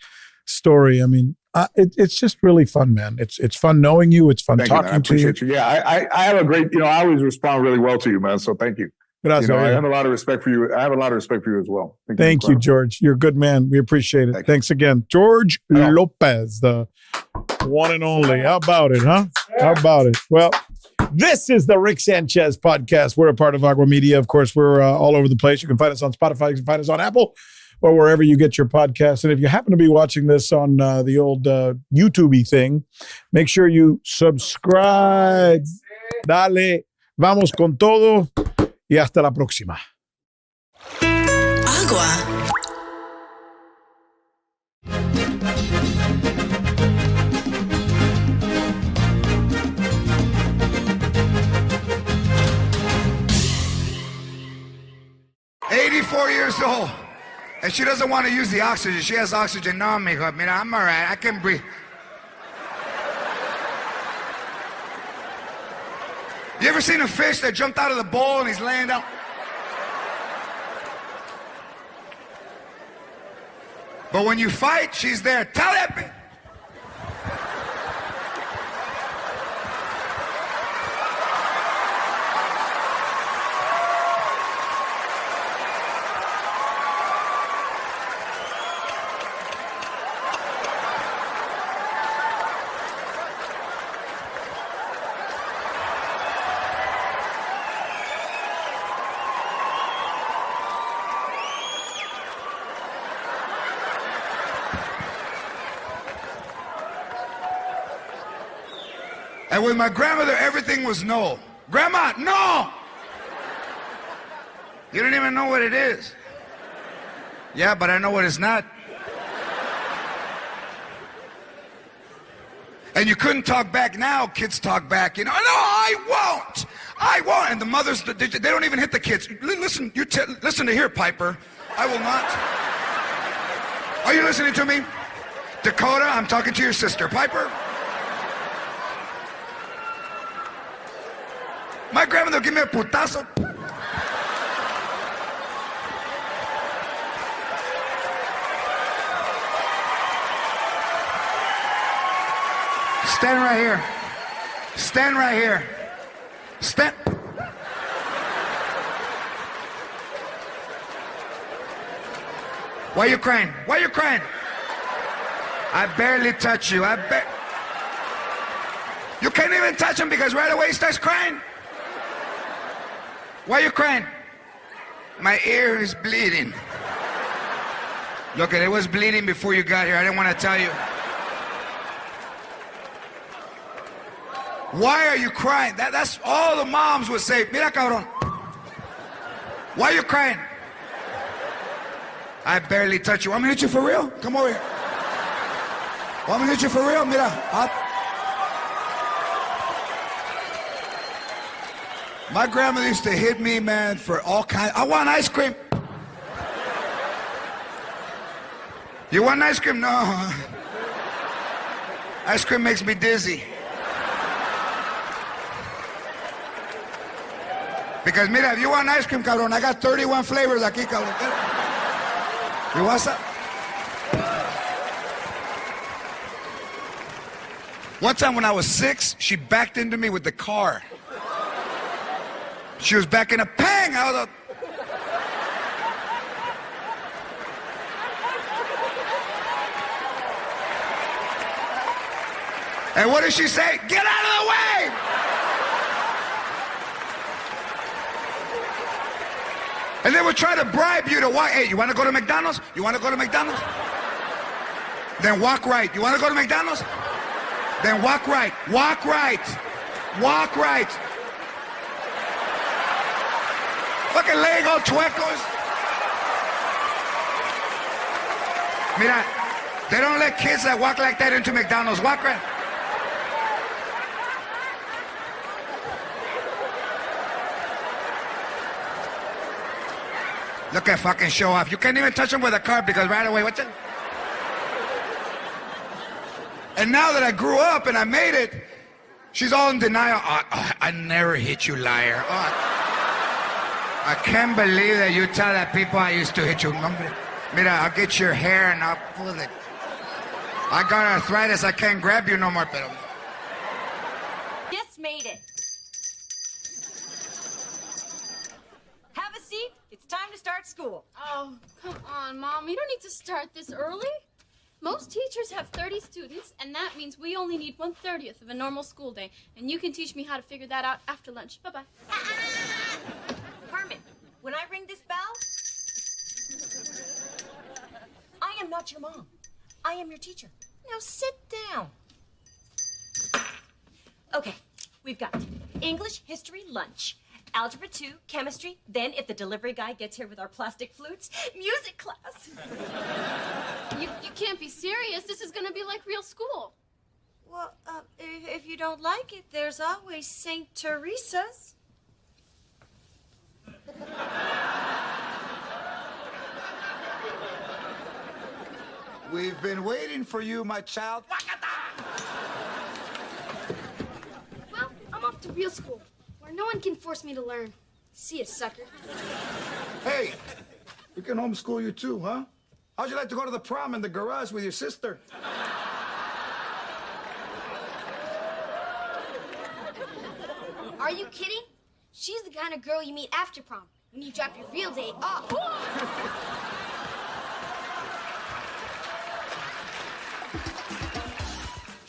story. I mean, it's just really fun, man. It's fun knowing you. It's fun talking to you. Yeah, I have a great, I always respond really well to you, man. So thank you. Gracias, I have a lot of respect for you. I have a lot of respect for you as well. Thank you, George. You're a good man. We appreciate it. Thanks again. George Lopez, the one and only. How about it, huh? How about it? Well, this is the Rick Sánchez Podcast. We're a part of Agua Media. Of course, we're all over the place. You can find us on Spotify. You can find us on Apple or wherever you get your podcasts. And if you happen to be watching this on the old YouTube-y thing, make sure you subscribe. Dale. Vamos con todo. Y hasta la próxima. Agua. Years old, and she doesn't want to use the oxygen. She has oxygen. No, mijo, mira, I'm all right. I can breathe. You ever seen a fish that jumped out of the bowl and he's laying down? But when you fight, she's there. Tell it. And with my grandmother, everything was no. Grandma, no! You don't even know what it is. Yeah, but I know what it's not. And you couldn't talk back. Now kids talk back. No, I won't. And the mothers, they don't even hit the kids. Listen, listen to here, Piper. I will not. Are you listening to me? Dakota, I'm talking to your sister. Piper? My grandmother give me a putazo. Stand right here. Stand right here. Stand. Why are you crying? Why are you crying? I barely touch you. You can't even touch him because right away he starts crying. Why are you crying? My ear is bleeding. Look, it was bleeding before you got here. I didn't want to tell you. Why are you crying? That's all the moms would say. Mira, cabrón. Why are you crying? I barely touch you. Want me to hit you for real? Come over here. Want me to hit you for real? Mira. My grandmother used to hit me, man, for all kinds. I want ice cream. You want ice cream? No. Ice cream makes me dizzy. Because, mira, if you want ice cream, cabrón, I got 31 flavors aquí, cabrón. You want some? One time when I was 6, she backed into me with the car. She was backing a pang out of. And what did she say? Get out of the way! And they would try to bribe you to walk. Hey, you want to go to McDonald's? You want to go to McDonald's? Then walk right. You want to go to McDonald's? Then walk right. Walk right. Walk right. Fucking Lego chuecos. Mira, they don't let kids that walk like that into McDonald's. Walk right. Look at fucking show off. You can't even touch them with a car because right away, what's it? And now that I grew up and I made it, she's all in denial. Oh, I never hit you, liar. Oh, I can't believe that you tell that people I used to hit you. Mira, I'll get your hair and I'll pull it. I got arthritis. I can't grab you no more, pero. Just made it. Have a seat. It's time to start school. Oh, come on, Mom. You don't need to start this early. Most teachers have 30 students, and that means we only need 1/30 of a normal school day. And you can teach me how to figure that out after lunch. Bye-bye. Carmen, when I ring this bell, I am not your mom. I am your teacher. Now sit down. Okay, we've got English, history, lunch. Algebra 2, chemistry, then if the delivery guy gets here with our plastic flutes, music class. You can't be serious. This is going to be like real school. Well, if you don't like it, there's always St. Teresa's. We've been waiting for you, my child. Well, I'm off to real school, where no one can force me to learn. See ya, sucker. Hey, we can homeschool you too, huh? How'd you like to go to the prom in the garage with your sister? Are you kidding? She's the kind of girl you meet after prom, when you drop your real date off.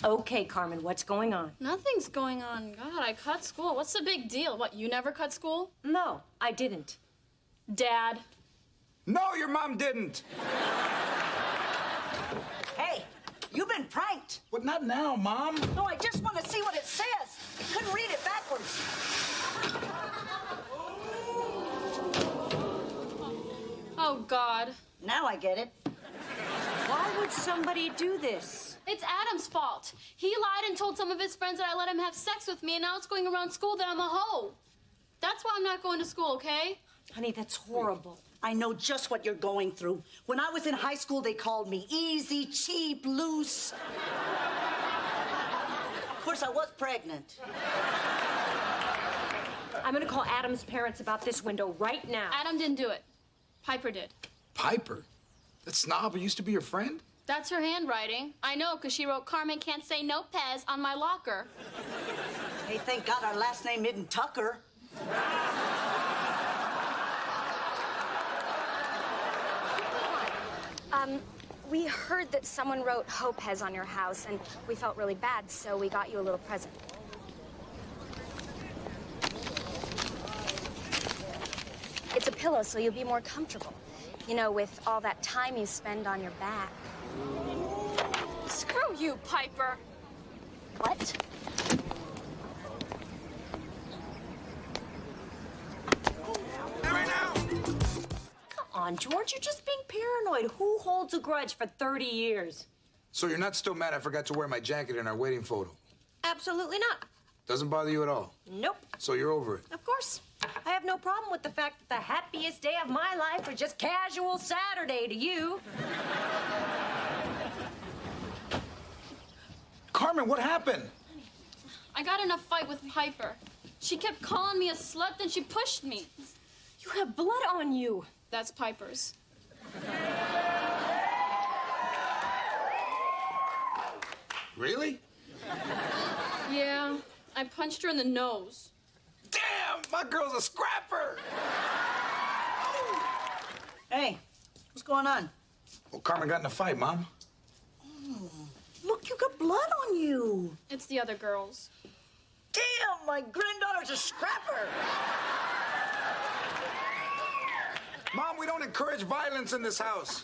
Okay, Carmen, what's going on? Nothing's going on. God, I cut school. What's the big deal? What, you never cut school? No, I didn't. Dad. No, your mom didn't. Hey, you've been pranked. But not now, Mom. No, I just want to see what it says. I couldn't read it backwards. Oh, God. Now I get it. Why would somebody do this? It's Adam's fault. He lied and told some of his friends that I let him have sex with me, and now it's going around school that I'm a hoe. That's why I'm not going to school, okay? Honey, that's horrible. I know just what you're going through. When I was in high school, they called me easy, cheap, loose. Of course, I was pregnant. I'm gonna call Adam's parents about this window right now. Adam didn't do it. Piper did. Piper? That snob who used to be your friend? That's her handwriting. I know, because she wrote Carmen can't say no Pez on my locker. Hey, thank God our last name isn't Tucker. We heard that someone wrote Lopez on your house, and we felt really bad, so we got you a little present. It's a pillow, so you'll be more comfortable. You know, with all that time you spend on your back. Screw you, Piper. What? Come on, George, you're just being paranoid. Who holds a grudge for 30 years? So you're not still mad I forgot to wear my jacket in our wedding photo? Absolutely not. Doesn't bother you at all? Nope. So you're over it? Of course. I have no problem with the fact that the happiest day of my life was just casual Saturday to you. Carmen, what happened? I got in a fight with Piper. She kept calling me a slut, then she pushed me. You have blood on you. That's Piper's. Really? Yeah, I punched her in the nose. Damn, my girl's a scrapper. Hey, what's going on? Well, Carmen got in a fight, Mom. Look, you got blood on you. It's the other girls. Damn, my granddaughter's a scrapper. Mom, we don't encourage violence in this house.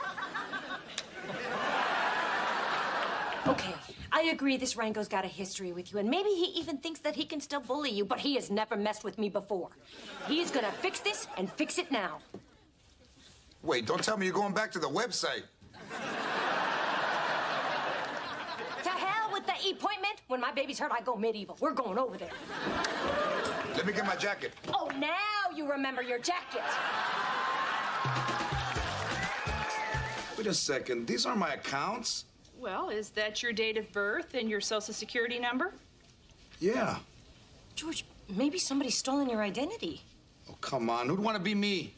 Okay, I agree this Rango's got a history with you, and maybe he even thinks that he can still bully you, but he has never messed with me before. He's gonna fix this and fix it now. Wait, don't tell me you're going back to the website. To hell with the appointment. When my baby's hurt, I go medieval. We're going over there. Let me get my jacket. Oh, now you remember your jacket. Wait a second, these aren't my accounts? Well, is that your date of birth and your social security number? Yeah. George, maybe somebody's stolen your identity. Oh, come on, who'd want to be me?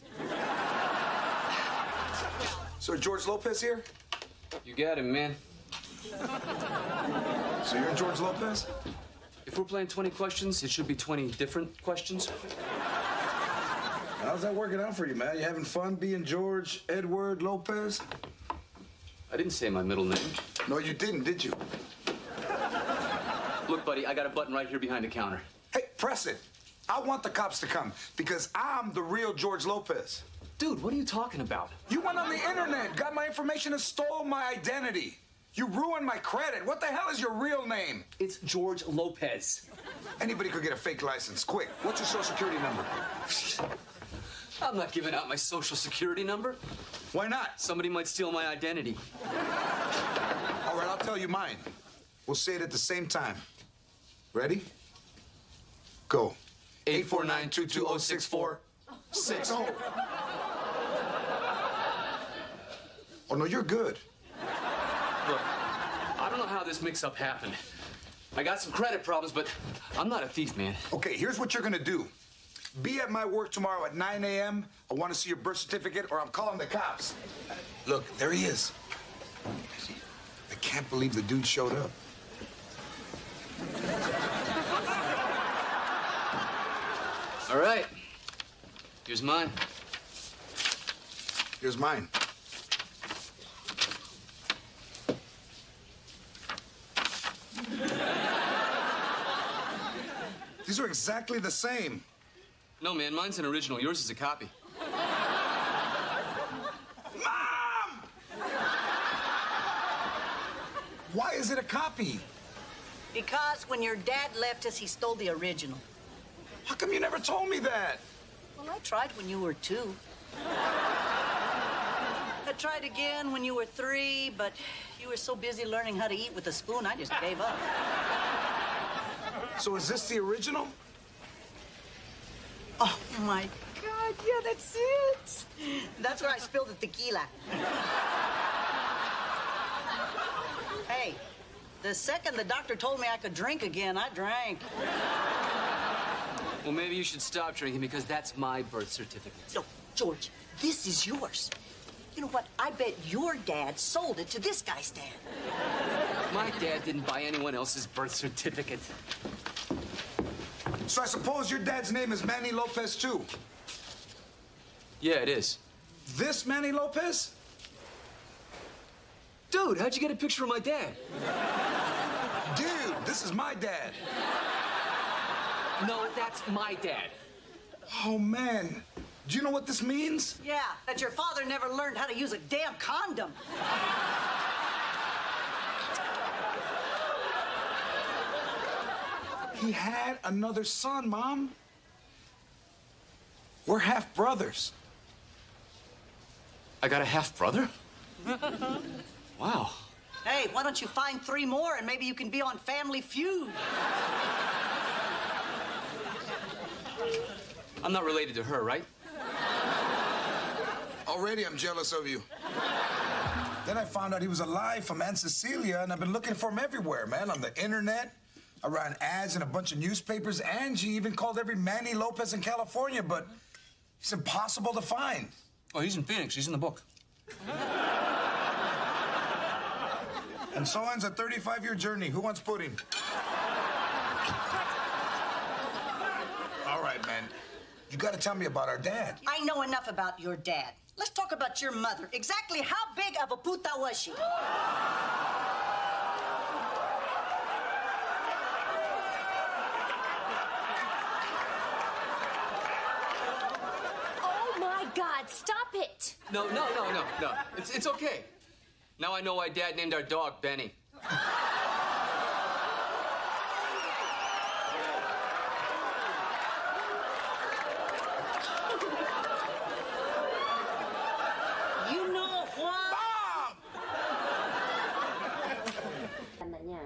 So George Lopez here? You got him, man. So you're George Lopez? If we're playing 20 questions, it should be 20 different questions. How's that working out for you, man? You having fun being George Edward Lopez? I didn't say my middle name. No, you didn't, did you? Look, buddy, I got a button right here behind the counter. Hey, press it. I want the cops to come because I'm the real George Lopez. Dude, what are you talking about? You went on the internet, got my information, and stole my identity. You ruined my credit. What the hell is your real name? It's George Lopez. Anybody could get a fake license. Quick, what's your social security number? I'm not giving out my social security number. Why not? Somebody might steal my identity. All right, I'll tell you mine. We'll say it at the same time. Ready? Go. 849-220-64-6. Oh, no, you're good. Look, I don't know how this mix-up happened. I got some credit problems, but I'm not a thief, man. Okay, here's what you're gonna do. Be at my work tomorrow at 9 a.m. I want to see your birth certificate or I'm calling the cops. Look, there he is. I can't believe the dude showed up. All right. Here's mine. Here's mine. These are exactly the same. No, man, mine's an original. Yours is a copy. Mom! Why is it a copy? Because when your dad left us, he stole the original. How come you never told me that? Well, I tried when you were 2. I tried again when you were 3, but you were so busy learning how to eat with a spoon, I just gave up. So is this the original? Oh, my God, yeah, that's it. That's where I spilled the tequila. Hey, the second the doctor told me I could drink again, I drank. Well, maybe you should stop drinking because that's my birth certificate. No, George, this is yours. You know what? I bet your dad sold it to this guy's dad. My dad didn't buy anyone else's birth certificate. So I suppose your dad's name is Manny Lopez, too. Yeah, it is. This Manny Lopez? Dude, how'd you get a picture of my dad? Dude, this is my dad. No, that's my dad. Oh, man. Do you know what this means? Yeah, that your father never learned how to use a damn condom. He had another son, Mom. We're half brothers. I got a half-brother? Wow. Hey, why don't you find 3 more and maybe you can be on Family Feud? I'm not related to her, right? Already I'm jealous of you. Then I found out he was alive from Aunt Cecilia, and I've been looking for him everywhere, man, on the internet, I ran ads in a bunch of newspapers. Angie even called every Manny Lopez in California, but he's impossible to find. Oh, he's in Phoenix. He's in the book. And so ends a 35-year journey. Who wants pudding? All right, man. You got to tell me about our dad. I know enough about your dad. Let's talk about your mother. Exactly how big of a puta was she? Oh my God, stop it! No. It's okay. Now I know why Dad named our dog Benny. You know what? Anh tại nhà.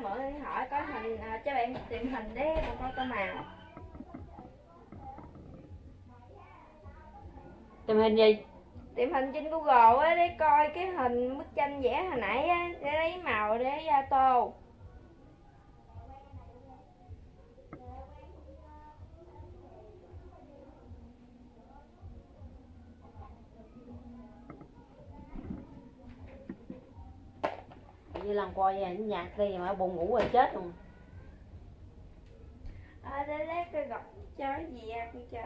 Mọi người hỏi có hình cho bạn tìm hình để mà coi tô màu. Tìm hình gì? Tìm hình trên Google á, để coi cái hình bức tranh vẽ hồi nãy á, để lấy màu để ra tô. Như lần coi về nhạc đi mà buồn ngủ rồi chết luôn. Để lấy cái gọt cho gì ăn cho.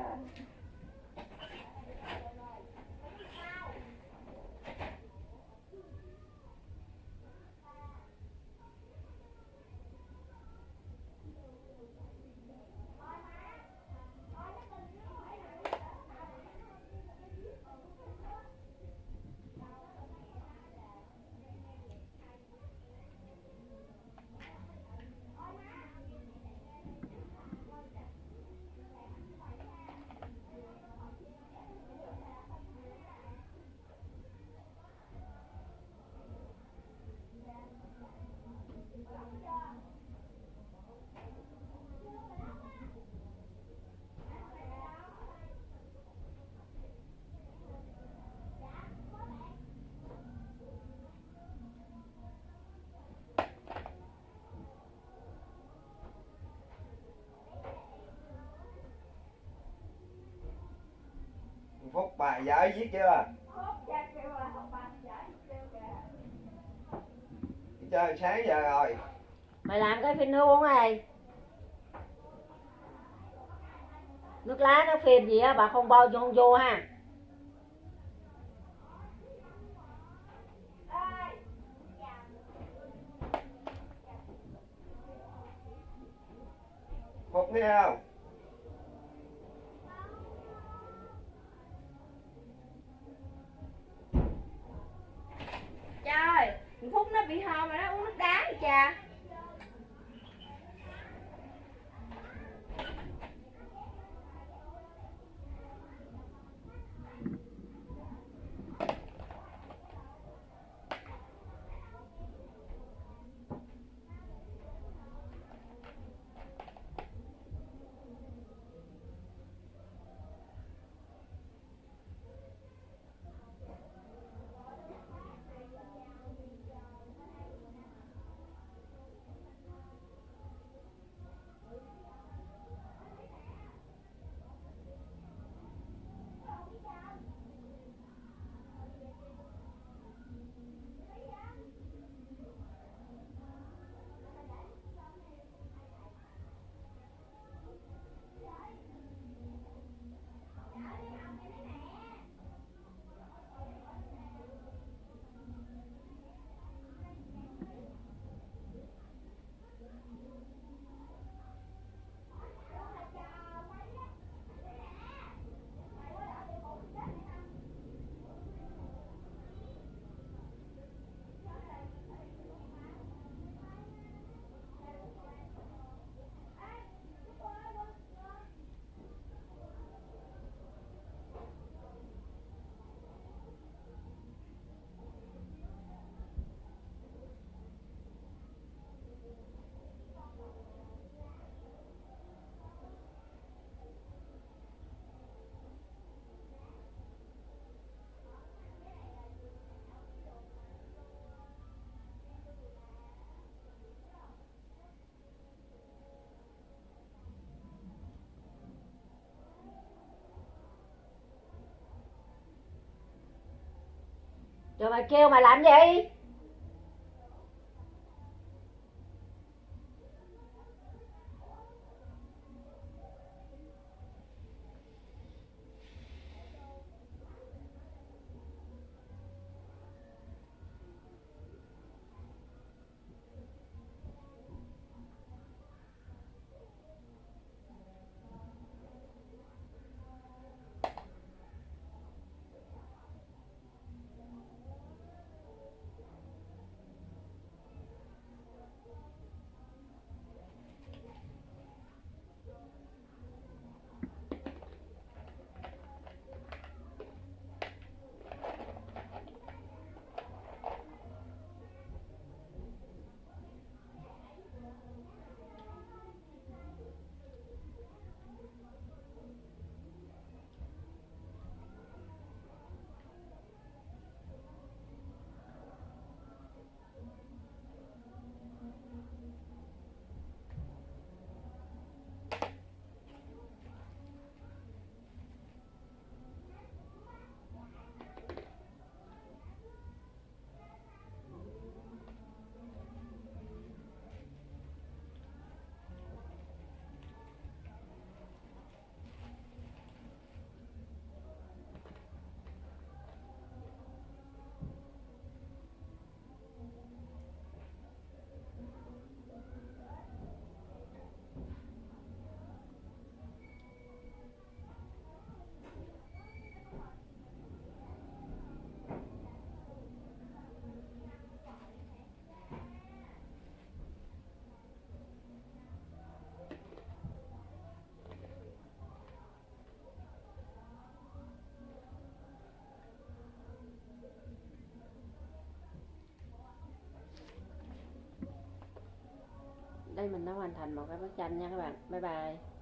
Phúc bài giỏi viết chưa? Chơi sáng giờ rồi. Mày làm cái phim nước uống này. Nước lá nước phim gì á bà không bao vô không vô ha. Phúc nghe không? mà nó uống nước đá vậy cha. Rồi mày kêu mày làm gì? Đây mình đã hoàn thành một cái bức tranh nha các bạn. Bye bye.